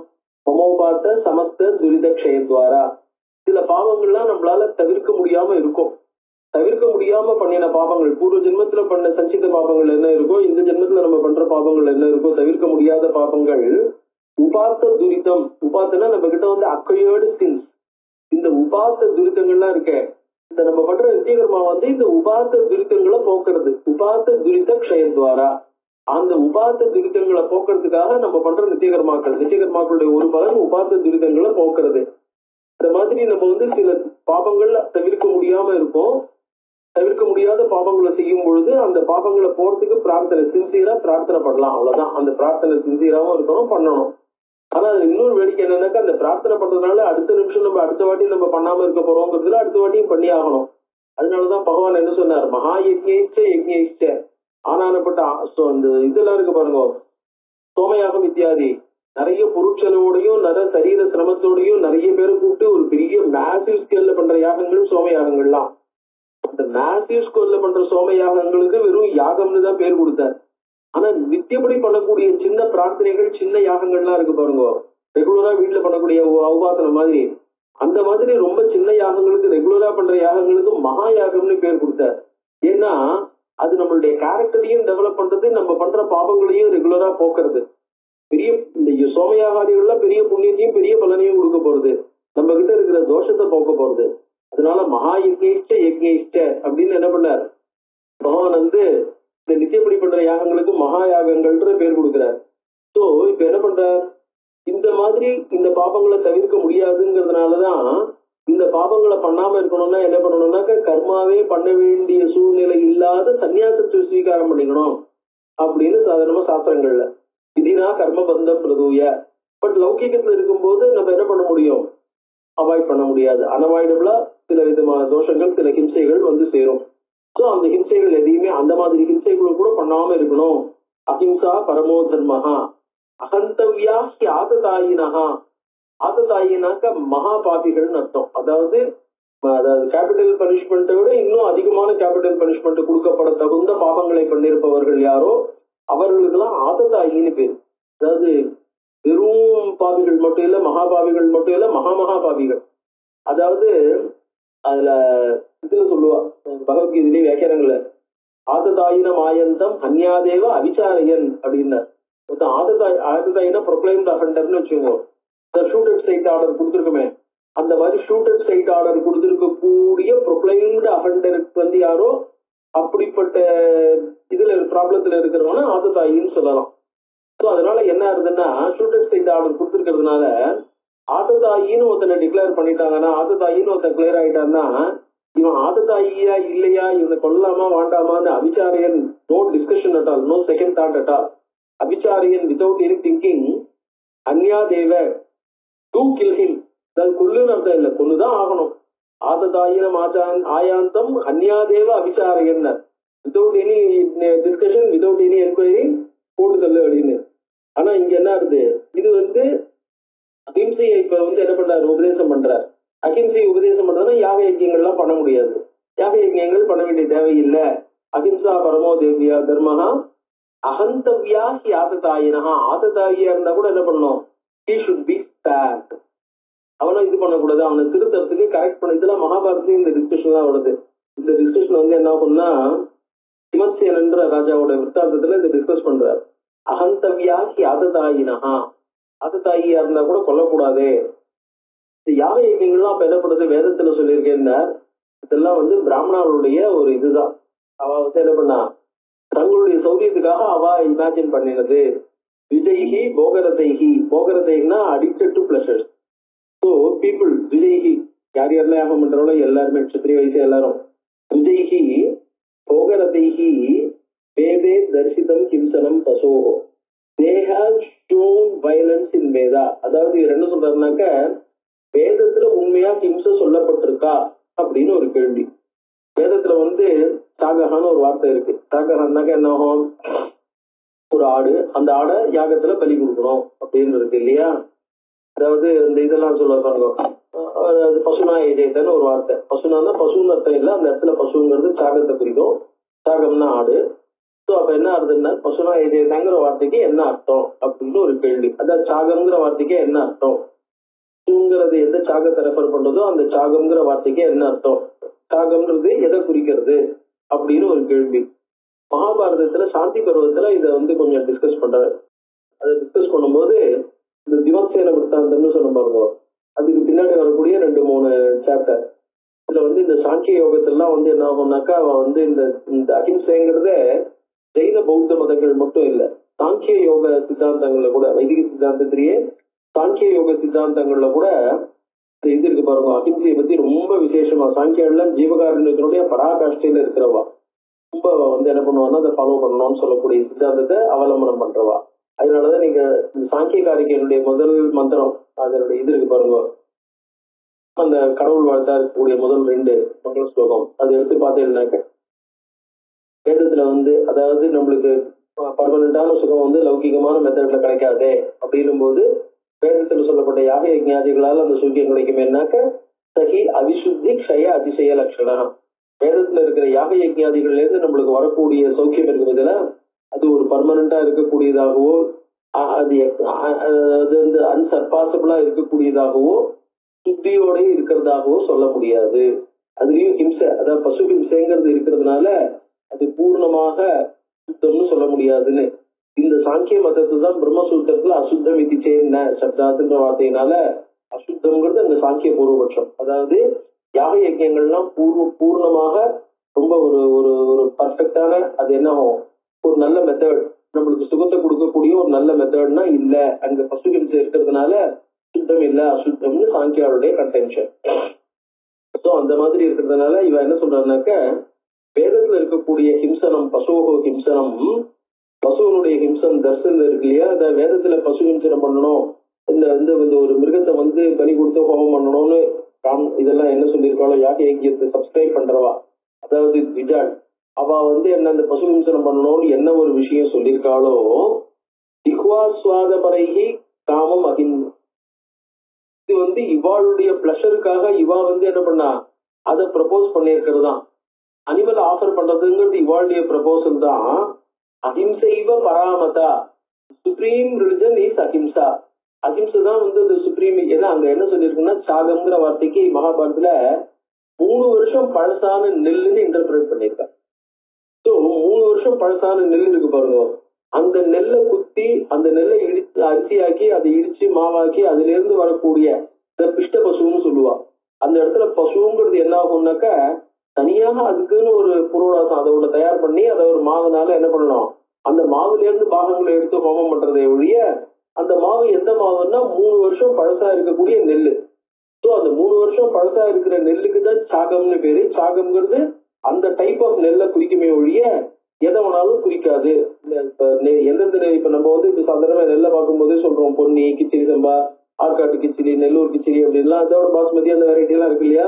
மமோபாத்த சமஸ்த துரித க்ஷயத்வாரா, சில பாவங்கள்லாம் நம்மளால தவிர்க்க முடியாம இருக்கும். தவிர்க்க முடியாம பண்ணின பாவங்கள், பூர்வ ஜென்மத்துல பண்ண சஞ்சித பாவங்கள் என்ன இருக்கோ, இந்த ஜென்மத்துல நம்ம பண்ற பாவங்கள் என்ன இருக்கோ, தவிர்க்க முடியாத பாவங்கள் உபாத்த துரிதம். உபாத்தனா நம்ம கிட்ட வந்து அக்கையோடு சின்ஸ், இந்த உபாத்த துரிதங்கள்லாம் இருக்க, இந்த நம்ம பண்ற நித்தியகர்மா வந்து இந்த உபாத்த துரிதங்களை போக்குறது, உபாத்த துரித க்ஷயத்வாரா. அந்த உபாத்த துரிதங்களை போக்குறதுக்காக நம்ம பண்ற நித்தியகர்மாக்களுடைய ஒரு பலன் உபாத்த துரிதங்களை போக்குறது. இந்த மாதிரி நம்ம வந்து சில பாவங்கள் தவிர்க்க முடியாம இருக்கும். தவிர்க்க முடியாத பாவங்களை செய்யும் பொழுது அந்த பாவங்களை போறதுக்கு பிரார்த்தனை, சின்சியரா பிரார்த்தனை பண்ணலாம், அவ்வளவுதான். அந்த பிரார்த்தனை சின்சியராவும் இருக்கணும், பண்ணணும். ஆனா அது இன்னொரு வேடிக்கை என்னன்னாக்கா, அந்த பிரார்த்தனை பண்றதுனால அடுத்த நிமிஷம் நம்ம அடுத்த வாட்டி நம்ம பண்ணாம இருக்க போறோங்கிறதுல அடுத்த வாட்டியும் பண்ணி ஆகணும். அதனாலதான் பகவான் என்ன சொன்னார், மகா யஜ்ஞ ஆனானப்பட்ட அந்த இதெல்லாம் இருக்கு பாருங்க, சோமயாகம் இத்தியாதி, நிறைய பொருட்செலவோடையும் சரீர சிரமத்தோடையும் நிறைய பேரை கூப்பிட்டு ஒரு பெரிய மேசிவ் ஸ்கேல்ல பண்ற யாகங்கள் சோம யாகங்கள்லாம். அந்த மேசிவ் ஸ்கேல்ல பண்ற சோம யாகங்களுக்கு வெறும் யாகம்னு தான் பேர் கொடுத்தார். ஆனா நித்தியப்படி பண்ணக்கூடிய சின்ன பிரார்த்தனைகள், சின்ன யாகங்கள்லாம் இருக்கு பாருங்க, ரெகுலரா வீட்டுல பண்ணக்கூடிய உபாசனம் மாதிரி, அந்த மாதிரி ரொம்ப சின்ன யாகங்களுக்கு, ரெகுலரா பண்ற யாகங்களுக்கு மகா யாகம்னு பேர் கொடுத்தார். ஏன்னா அது நம்மளுடைய கேரக்டரையும் டெவலப் பண்றது, நம்ம பண்ற பாவங்களையும் ரெகுலரா போக்குறது. பெரிய இந்த சோமயாகாதிகள்லாம் பெரிய புண்ணியத்தையும் பெரிய பலனையும் கொடுக்க போறது, நம்ம கிட்ட இருக்கிற தோஷத்தை போக்க போறது. அதனால மகா யஜ்ஞ அப்படின்னு என்ன பண்ணார் பகவான் வந்து, இந்த நித்தியப்படி பண்ற யாகங்களுக்கு மகா யாகங்கள்ன்ற பேர் கொடுக்கிறார். சோ இப்ப என்ன பண்றார், இந்த மாதிரி இந்த பாபங்களை தவிர்க்க முடியாதுங்கிறதுனாலதான் இந்த பாபங்களை பண்ணாம இருக்கணும்னா என்ன பண்ணணும்னாக்க கர்மாவே பண்ண வேண்டிய சூழ்நிலை இல்லாத சன்னியாசத்தை ஸ்வீகாரம் பண்ணிக்கணும் அப்படின்னு சாதாரணமா சாஸ்திரங்கள்ல விதினா கர்ம பந்தம் பிரதூய. பட் லௌகிகத்துல இருக்கும்போது நம்ம என்ன பண்ண முடியும்? அவாய்ட் பண்ண முடியாது. அன்அவாய்டபிளா சில விதமான தோஷங்கள், சில ஹிம்சைகள் வந்து சேரும். ஸோ அந்த ஹிம்சைகள் எதையுமே அந்த மாதிரி ஹிம்சைகள் கூட பண்ணாம இருக்கணும். அஹிம்சா பரமோ தர்மஹா அகந்தவ்யா ஹி ஆததாயினஹா. ஆததாயினாக்க மகா பாபிகள்னு அர்த்தம். அதாவது கேபிட்டல் பனிஷ்மெண்ட்டை விட இன்னும் அதிகமான கேபிட்டல் பனிஷ்மெண்ட் கொடுக்கப்பட தகுந்த பாவங்களை பண்ணிருப்பவர்கள் யாரோ அவர்களுக்கெல்லாம் ஆததாயின்னு பேர். அதாவது வெறும் பாவிகள் மட்டும் இல்ல, மகாபாவிகள் மட்டும் இல்ல, மகா பாவிகள். அதாவது அதுல இதுல சொல்லுவா பகவத்கீதையிலே வியாக்கியானங்கள ஆததாயின மாயந்தம் அந்யாதேவ அவிச்சாரையன் அப்படின்னார். ஆததாயின ப்ரொக்ளைம்ட் அஃபெண்டர்னு வச்சுக்கோங்க. ஷூட்டட் சைட் ஆர்டர் கொடுத்துருக்குமே, அந்த மாதிரி ஷூட்டட் சைட் ஆர்டர் கொடுத்திருக்கக்கூடிய ப்ரொக்ளைம்டு அஃபெண்டருக்கு வந்து யாரோ அப்படிப்பட்ட இதுல ப்ராப்ளத்துல இருக்கிறவன ஆததாயின்னு சொல்லலாம். ஸோ அதனால என்ன ஆகுதுன்னா ஷூட்டட் சைட் ஆர்டர் கொடுத்துருக்கிறதுனால ஆததாயின்னு ஒருத்தனை டிக்ளேர் பண்ணிட்டாங்கன்னா, ஆததாயின்னு ஒருத்தன் கிளியர் ஆயிட்டான்னா இவன் ஆததாயியா இல்லையா, இவனை கொல்லலாமா வேண்டாமான்னு அபிச்சாரியன், no discussion at all, no second thought at all. அபிச்சாரியன் வித்வுட் எனி திங்கிங் அன்யா தேவ டூ கில் ஹிம். கொல்லுன்னு அர்த்தம் இல்லை, கொல்லுதான் ஆகணும். ஆததாயினம் ஆயாந்தம் அந்யாதேவ அபிச்சாரையன் without any discussion, without any enquiry போட்டு தள்ளு அப்படின்னு. ஆனா இங்க என்ன ஆகுது, இது வந்து அகிம்சையை இப்ப வந்து என்ன பண்றாரு, உபதேசம் பண்றார். அகிம்சையை உபதேசம் பண்றதுன்னா யாக யஜ்யங்கள்லாம் பண்ண முடியாது. யாக யஜ்யங்கள் பண்ண வேண்டிய தேவையில்லை. அகிம்சா பரமோ தேவியா தர்மஹா அகந்தவ்யா ஹி ஆததாயினஹா. ஆததாயியா இருந்தா கூட என்ன பண்ணணும், he should be spared. அவனை இது பண்ணக்கூடாது, அவனை திருத்தறதுக்கு கரெக்ட் பண்ண. இதெல்லாம் மகாபாரதத்தையும் இந்த டிஸ்கஷன் தான் வருது. இந்த டிஸ்கஷன் வந்து என்ன ஆகும்னா விமர்சேனன்ற ராஜாவோட விற்த்தாந்தத்துல இதை டிஸ்கஸ் பண்றாரு. அகந்தவ்யா ஹி ஆததாயினஹா. ஆததாயியா இருந்தா கூட கொல்லக்கூடாது. இந்த யாக யஜ்யங்கள்லாம் அப்ப என்ன பண்றது, வேதத்துல சொல்லியிருக்கேன்னா இதெல்லாம் வந்து பிராமணர்களுடைய ஒரு இதுதான். அவ வந்து என்ன பண்ணா தங்களுடைய சௌரியத்துக்காக அவ இமேஜின் பண்ணினது. விஜய்ஹி போகரதைஹி. போகரதைனா addicted to pleasures. So people விஜய்ஹி யார் யாரெல்லாம் யாகம் பண்றாங்களோ எல்லாருமே க்ஷத்ரிய வயசு எல்லாரும் விஜய்ஹி போகரதைஹி வேதே தரிசிதம் கிம்சனம் பசோ they have shown violence in Veda. அதாவது இவர் என்ன சொல்றாருனாக்க வேதத்துல உண்மையா ஹிம்சை சொல்லப்பட்டிருக்கா அப்படின்னு ஒரு கேள்வி. வேதத்துல வந்து சாகஹான்னு ஒரு வார்த்தை இருக்கு. சாகஹான்னாக்க என்ன ஆகும், ஒரு ஆடு, அந்த ஆடை யாகத்துல பலி கொடுக்கணும் அப்படின்னு இருக்கு இல்லையா. அதாவது இந்த இதெல்லாம் சொல்லுவாங்க பசுனா ஏஜேத்தன்னு ஒரு வார்த்தை. பசுனான்னா பசுன்னு அர்த்தம் இல்லை, அந்த இடத்துல பசுங்கிறது சாகத்தை குறிக்கும். சாகம்னா ஆடு. ஸோ அப்ப என்ன அர்த்தம்னா பசுனா ஏஜேத்தாங்கிற வார்த்தைக்கு என்ன அர்த்தம் அப்படின்னு ஒரு கேள்வி. அதாவது சாகம்ங்கிற வார்த்தைக்கு என்ன அர்த்தம், சூங்கிறது எந்த சாகத்தை ரெஃபர் பண்றதோ அந்த சாகம்ங்கிற வார்த்தைக்கு என்ன அர்த்தம், சாகம்ன்றது எதை குறிக்கிறது அப்படின்னு ஒரு கேள்வி. மகாபாரதத்துல சாந்தி பருவத்துல இதை வந்து கொஞ்சம் டிஸ்கஸ் பண்றாரு. அதை டிஸ்கஸ் பண்ணும்போது இந்த திவசேன விற்த்தாந்தம்னு சொன்ன பாருங்க, அதுக்கு பின்னாடி வரக்கூடிய 2-3 சாப்டர். இதுல வந்து இந்த சாங்கிய யோகத்திலாம் வந்து என்ன ஆகும்னாக்கா அவன் வந்து இந்த அகிம்சைங்கிறத ஜெயின பௌத்த மதங்கள் மட்டும் இல்லை, சாங்கிய யோக சித்தாந்தங்கள்ல கூட, வைதிக சித்தாந்தத்திலேயே சாங்கிய யோக சித்தாந்தங்கள்ல கூட இது இருக்கு பாருங்க. அகிம்சையை பத்தி ரொம்ப விசேஷமா சாங்கியெல்லாம் ஜீவகாருண்யத்தினுடைய பராகாஷ்டையில இருக்கிறவா ரொம்ப வந்து என்ன பண்ணுவான்னா அதை ஃபாலோ பண்ணணும்னு சொல்லக்கூடிய சித்தாந்தத்தை அவலம்பனம் பண்றவா. அதனாலதான் நீங்க இந்த சாங்கிய காரிகையினுடைய முதல் மந்திரம் அதனுடைய இது இருக்கு பாருங்க, அந்த கடவுள் வாழ்த்தா இருக்கக்கூடிய முதல் 2 மங்கள ஸ்லோகம் அதை எடுத்து பார்த்தீங்கன்னாக்க வேதத்துல வந்து அதாவது நம்மளுக்கு பர்மனண்டான சுகம் வந்து லௌகிகமான மெத்தட்ல கிடைக்காதே அப்படின்னும் போது வேதத்துல சொல்லப்பட்ட யாக யஜ்ஞாதிகளால் அந்த சுகியம் கிடைக்குமேனாக்க சகி அவிசுத்தி க்ஷய அதிசய லட்சணா. வேதத்துல இருக்கிற யாக யஜ்ஞாதிகள்ல இருந்து நம்மளுக்கு வரக்கூடிய சௌக்கியம் இருக்கிறதுல அது ஒரு பர்மனண்டா இருக்கக்கூடியதாகவோ அது வந்து அன்சர்பாசபிளா இருக்கக்கூடியதாகவோ சுத்தியோட இருக்கிறதாகவோ சொல்ல முடியாது. அதுலயும் ஹிம்சை, அதாவது பசு ஹிம்சைங்கிறது இருக்கிறதுனால அது பூர்ணமாக சுத்தம்னு சொல்ல முடியாதுன்னு இந்த சாங்கிய மதத்தை தான் பிரம்மசூத்திரத்துல அசுத்தம் விதிச்சேன்ன சப்தாத்துன்ற வார்த்தையினால அசுத்தம்ங்கிறது அந்த சாங்கிய பூர்வபட்சம். அதாவது யாக யஜ்யங்கள்லாம் பூர்ணமாக ரொம்ப ஒரு ஒரு ஒரு பர்ஃபெக்டான அது என்ன ஒரு நல்ல மெத்தட் நம்மளுக்கு சுகத்தை கொடுக்கக்கூடிய ஒரு நல்ல மெத்தட்னா இல்ல, அங்க பசு ஹிம்சை இருக்கிறதுனால சுத்தம் இல்ல அசுத்தம்னு சாங்கியாருடைய கன்டென்ஷன். ஸோ அந்த மாதிரி இருக்கிறதுனால இவ என்ன சொல்றாருனாக்க, வேதத்துல இருக்கக்கூடிய ஹிம்சனம் பசுவோ ஹிம்சனம், பசுவனுடைய ஹிம்சம் தர்சனம் இருக்கு இல்லையா, அத வேதத்துல பசு ஹிம்சனம் பண்ணணும், இந்த ஒரு மிருகத்தை பலி கொடுத்து ஹோமம் பண்ணணும்னு இதெல்லாம் என்ன சொல்லியிருக்காளோ யாக யஜ்யத்தை சப்ஸ்கிரைப் பண்றவா, அதாவது விஜாட் அவ என்ன அந்த பசு ஹிம்சனம் பண்ணணும்னு என்ன ஒரு விஷயம் சொல்லியிருக்காளோ, திஹ்வாஸ்வாதபரைகி காமம் அகிம், இது இவாளுடைய பிளஷருக்காக இவா என்ன பண்ணா அதை ப்ரப்போஸ் பண்ணியிருக்கிறது தான். அனிமல் ஆஃபர் பண்றதுங்கிறது இவாளுடைய ப்ரப்போசல் தான். அஹிம்சைவ பராமதா, சுப்ரீம் ரிலிஜன் இஸ் அஹிம்சா. அஹிம்சை தான் அந்த சுப்ரீம். ஏன்னா அங்க என்ன சொல்லியிருக்குன்னா, சாகம்ங்கிற வார்த்தைக்கு மகாபாரதத்துல 3 வருஷம் பழசான நெல்லுன்னு இன்டர்பிரேட் பண்ணியிருக்கா. ஸோ 3 வருஷம் பழசான நெல் இருக்கு பாருங்க, அந்த நெல்லை குத்தி அந்த நெல்லை இடிச்சு அரிசியாக்கி அதை இடிச்சு மாவாக்கி அதுல இருந்து வரக்கூடிய இந்த பிஷ்ட பசுன்னு சொல்லுவா. அந்த இடத்துல பசுங்கிறது என்ன ஆகும்னாக்க, தனியாக அதுக்குன்னு ஒரு புரோடாசம் அதோட தயார் பண்ணி அதை ஒரு மாவுனால என்ன பண்ணணும், அந்த மாவுல இருந்து பாகங்களை எடுத்து ஹோமம் பண்றதை ஒழிய, அந்த மாவு எந்த மாவுன்னா 3 வருஷம் பழசா இருக்கக்கூடிய நெல்லு. ஸோ அந்த 3 வருஷம் பழசா இருக்கிற நெல்லுக்கு தான் சாகம்னு பேரு. சாகம்ங்கிறது அந்த டைப் ஆஃப் நெல்லை குறிக்குமே ஒழிய எதை வேணாலும் குறிக்காது. எந்தெந்த இப்ப நம்ம இப்ப சாதாரண நெல்லை பார்க்கும்போதே சொல்றோம், பொன்னி, கிச்சிலி சம்பா, ஆற்காட்டு கிச்சிலி, நெல்லூர் கிச்சிலி அப்படின்லாம், அதோட பாஸ்மதி அந்த வெரைட்டி எல்லாம் இருக்கு இல்லையா.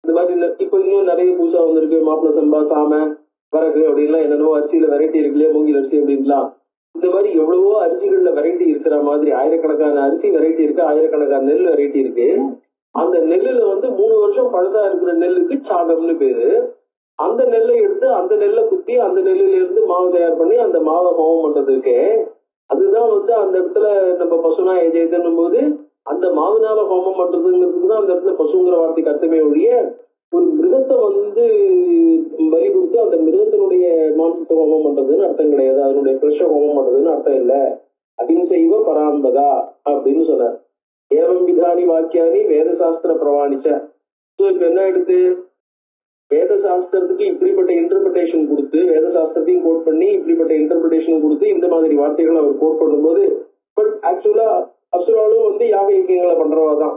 இந்த மாதிரி இப்ப இன்னும் நிறைய புதுசா வந்திருக்கு, மாப்பிள சம்பா, சாம, வரகு அப்படின்லாம் என்னென்னவோ அரிசியில வெரைட்டி இருக்கு இல்லையா, மூங்கில் அரிசி அப்படின்லாம். இந்த மாதிரி எவ்வளவோ அரிசிகள்ல வெரைட்டி இருக்கிற மாதிரி ஆயிரக்கணக்கான அரிசி வெரைட்டி இருக்கு, ஆயிரக்கணக்கான நெல் வெரைட்டி இருக்கு. அந்த நெல்லுல 3 வருஷம் பழசா இருக்கிற நெல்லுக்கு சாகம்னு பேரு. அந்த நெல்லை எடுத்து அந்த நெல்லை குத்தி அந்த நெல்லில இருந்து மாவு தயார் பண்ணி அந்த மாவை ஹோமம் பண்றதுக்கு, அதுதான் அந்த இடத்துல நம்ம பசுனா எஜெய்துன்னும் போது அந்த மாவுனால ஹோமம் பண்றதுங்கிறதுக்கு தான் அந்த இடத்துல பசுங்கிற வார்த்தைக்கு அர்த்தமே ஒழிய, ஒரு மிருகத்தை பலி கொடுத்து அந்த மிருகத்தினுடைய மாம்சத்தை ஹோமம் பண்றதுன்னு அர்த்தம் கிடையாது, அதனுடைய ஃப்ரெஷ்ஷை ஹோமம் பண்றதுன்னு அர்த்தம் இல்லை. அஹிம்சைவ பராம்பதா அப்படின்னு சொன்னார். ஏவம் விதானி வாக்கியானி வேத சாஸ்திர பிரமாணிச்ச. ஸோ இப்ப என்ன எடுத்து வேத சாஸ்திரத்துக்கு இப்படிப்பட்ட இன்டர்பிரிட்டேஷன் கொடுத்து, வேத சாஸ்திரத்தையும் கோட் பண்ணி இப்படிப்பட்ட இன்டர்பிரிட்டேஷன் கொடுத்து இந்த மாதிரி வார்த்தைகள் அவர் கோட் பண்ணும்போது, பட் ஆக்சுவலா அசுராலும் யாக யஜ்யங்களை பண்றவா தான்.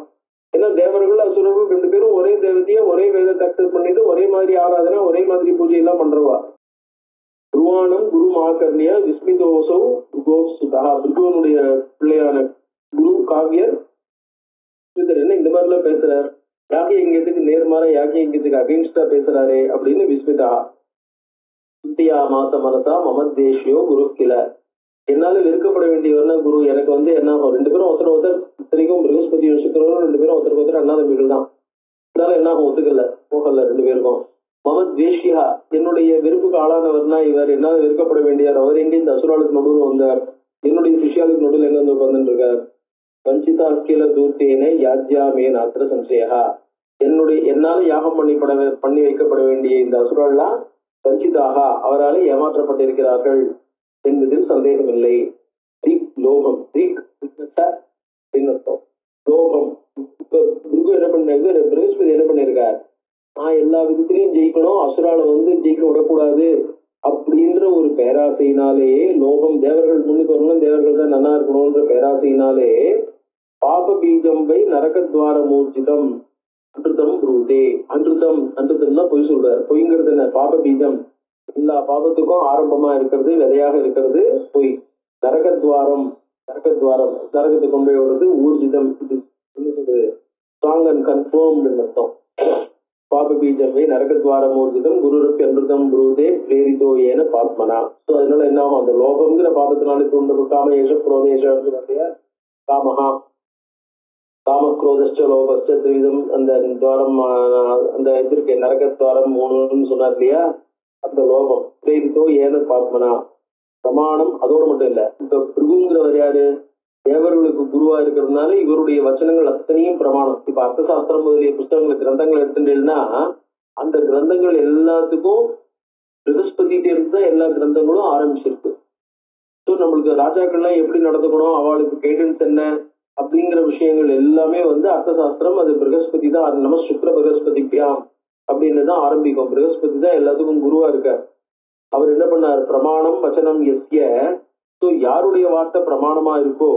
ஏன்னா தேவர்கள் அசுரர்கள் 2 பேரும் ஒரே தேவதைய ஒரே வேதத்தை அக்செப்ட் பண்ணிட்டு ஒரே மாதிரி ஆராதனை ஒரே மாதிரி பூஜை எல்லாம் பண்றவா. குருவானம் குரு மாகர்ணியா விஸ்மிதோசௌ குருகோசுதா, பிருகுவனுடைய பிள்ளையான குரு காவியர் என்ன இந்த மாதிரி எல்லாம் பேசுறார், யாக யஜ்யத்துக்கு நேர்மாற யாக யஜ்யத்துக்கு அகைன்ஸ்டா பேசுறாரு அப்படின்னு விஸ்மிதா. சுத்தியா மாச மனசா மமத்தேஷியோ குரு கில, என்னால வெறுக்கப்பட வேண்டியவர்னா குரு. எனக்கு என்ன 2 பேரும் ஒருத்தர் இத்தனைக்கும் பிருகஸ்பதி சுக்கிரனும் 2 பேரும் ஒருத்தர் அண்ணா தம்பிகள் தான். இதனால என்ன ஒத்துக்கல போகல 2 பேருக்கும். மமத்வேஷியா, என்னுடைய வெறுப்புக்கு ஆளானவர்னா இவர், என்னால வெறுக்கப்பட வேண்டியார். அவர் எங்க இந்த அசுராளுக்கு நடுவில் வந்தார், என்னுடைய சிஷியாளுக்கு நடுவில் எங்க உட்கார்ந்துட்டு இருக்கார். வஞ்சிதா அக்கில தூர்த்தேனை யாஜ்யாமே நாத்திர சம்சயா, என்னால யாகம் பண்ணி வைக்கப்பட வேண்டிய இந்த அசுராள்லாம் வஞ்சிதாக, அவரால் ஏமாற்றப்பட்டிருக்கிறார்கள் என்பதில் சந்தேகம் இல்லை. லோகம் லோகம். இப்ப என்ன பண்ண பிரகஸ்பதி என்ன பண்ணிருக்கார், நான் எல்லா விதத்திலையும் ஜெயிக்கணும், அசுரால ஜெயிக்க விடக்கூடாது அப்படின்ற ஒரு பேராசையினாலேயே, லோகம் தேவர்கள் முன்னுக்கு வரணும், தேவர்கள் தான் நல்லா இருக்கணும்ன்ற பேராசையினாலே பாப பீஜம் வை நரகத்வார மூர்ஜிதம் அன்றுதம் புரூதே. அன்றுதம்னா பொய் சொல்றார். பொய்ங்கிறது என்ன, பாப பீஜம், எல்லா பாபத்துக்கும் ஆரம்பமா இருக்கிறது, விதையாக இருக்கிறது பொய். நரகத்வாரம் நரகத்தை கொண்டு போய் விடுறது. ஊர்ஜிதம், இது என்ன சொல்றது, ஸ்ட்ராங் அண்ட் கன்ஃபர்ம்டு அர்த்தம். பாப பீஜம் வை நரகத்வாரம் ஊர்ஜிதம் குருரப்பி அன்றுதம் புரூதே பிரேரிதோ ஏன பாத்மனா. ஸோ அதனால என்ன ஆகும், அந்த லோகம்ங்கிற பாபத்தினாலே தூண்டு காமேஷ குரோதேஷம் காமஹா காமக்ரோதஸ்ட லோகஸ்ட திரிவிதம், அந்த துவாரம் அந்த இதற்கு நரகத்வாரம் 3ன்னு சொன்னார் இல்லையா, அந்த லோகம் பிரேரிதோ ஏன பாத்மனா. பிரமாணம் அதோட மட்டும் இல்ல, இப்ப பிருகுங்கிறவர் யாரு, தேவர்களுக்கு குருவா இருக்கிறதுனால இவருடைய வச்சனங்கள் அத்தனையும் பிரமாணம். இப்ப அர்த்தசாஸ்திரம் முதலிய புத்தகங்கள் கிரந்தங்கள் எடுத்துட்டேன்னா அந்த கிரந்தங்கள் எல்லாத்துக்கும் பிரகஸ்பதிட்டு இருந்து எல்லா கிரந்தங்களும் ஆரம்பிச்சிருக்கு. ஸோ நம்மளுக்கு ராஜாக்கள்லாம் எப்படி நடந்துக்கணும், அவளுக்கு கைடன்ஸ் என்ன அப்படிங்கிற விஷயங்கள் எல்லாமே அர்த்தசாஸ்திரம் அது பிரகஸ்பதி தான். நம்ம சுக்ர பிரகஸ்பதிப்பியாம் அப்படின்னு தான் ஆரம்பிக்கும். பிரகஸ்பதி தான் எல்லாத்துக்கும் குருவா இருக்கார். அவர் என்ன பண்ணார், பிரமாணம் வச்சனம் எஸ்ய ஸோ யாருடைய வார்த்தை பிரமாணமா இருக்கோ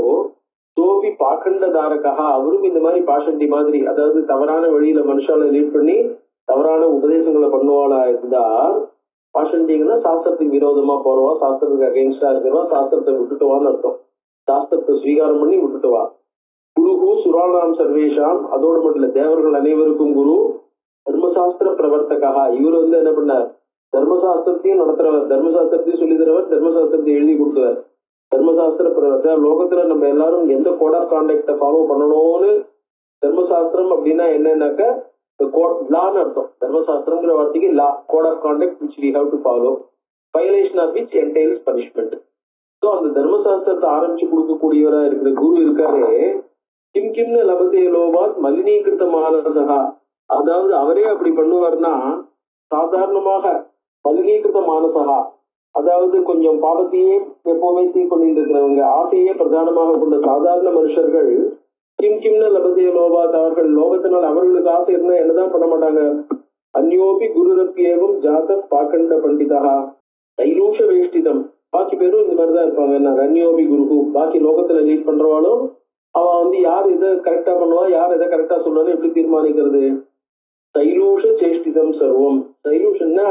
சோபி பாக்கண்டதாரகா, அவரும் இந்த மாதிரி பாஷண்டி மாதிரி, அதாவது தவறான வழியில மனுஷால லீட் பண்ணி தவறான உபதேசங்களை பண்ணுவாளா இருந்தா, பாஷண்டிங்கன்னா சாஸ்திரத்துக்கு விரோதமா போறவா, சாஸ்திரத்துக்கு அகெயின்ஸ்டா இருக்கிறவா, சாஸ்திரத்தை விட்டுட்டுவான்னு அர்த்தம். சாஸ்திரத்தை ஸ்வீகாரம் பண்ணி விட்டுட்டுவா. குருகு சுராணாம் சர்வேஷாம், அதோடு மட்டும் இல்ல தேவர்கள் அனைவருக்கும் குரு. தர்மசாஸ்திர பிரவர்த்தகா, இவர் வந்து என்ன பண்ணார், தர்மசாஸ்திரத்தையும் நடத்துறவர், தர்மசாஸ்திரத்தையும் சொல்லி தரவர், தர்மசாஸ்திரத்தை எழுதி கொடுத்தவர். தர்மசாஸ்திர பிரவர்த்தகர். லோகத்துல நம்ம எல்லாரும் எந்த கோட் ஆஃப் கான்டக்ட ஃபாலோ பண்ணணும்னு, தர்மசாஸ்திரம் அப்படின்னா என்னன்னாக்க லான்னு அர்த்தம். தர்மசாஸ்திரங்கிற வார்த்தைக்கு law, code of conduct which we have to follow, violation of which entails punishment. So அந்த தர்மசாஸ்திரத்தை ஆரம்பிச்சு கொடுக்கக்கூடியவரா இருக்கிற குரு இருக்காரு. கிம் கிம்னு லபதே லோபாத் மலினீகிருத்த மானசகா, அதாவது அவரே அப்படி பண்ணுவார்னா சாதாரணமாக மலினீகிருத்த மானசகா, அதாவது கொஞ்சம் பாவத்தையே எப்பவுமே தீக்கொண்டு இருக்கிறவங்க, ஆசையே பிரதானமாக கொண்ட சாதாரண மனுஷர்கள் கிம் கிம்னு லபதே லோபாத், அவர்கள் லோகத்தினால் அவர்களுக்கு ஆசை இருந்தா என்னதான் பண்ண மாட்டாங்க. அந்யோபி குருரப்பியேவும் ஜாத பாக்கண்ட பண்டிதா தைலூஷ வேஷ்டிதம், பாக்கி பேரும் இந்த மாதிரிதான் இருப்பாங்க. அந்யோபி குரு, பாக்கி லோகத்துல லீட் பண்றவாலும் அவ வந்து யார் எதை கரெக்டா பண்ணுவா, யார் எதை கரெக்டா சொல்லணும் எப்படி தீர்மானிக்கிறது. தைலூஷ சேஷ்டிதம் சர்வம். தைலூஷன்னா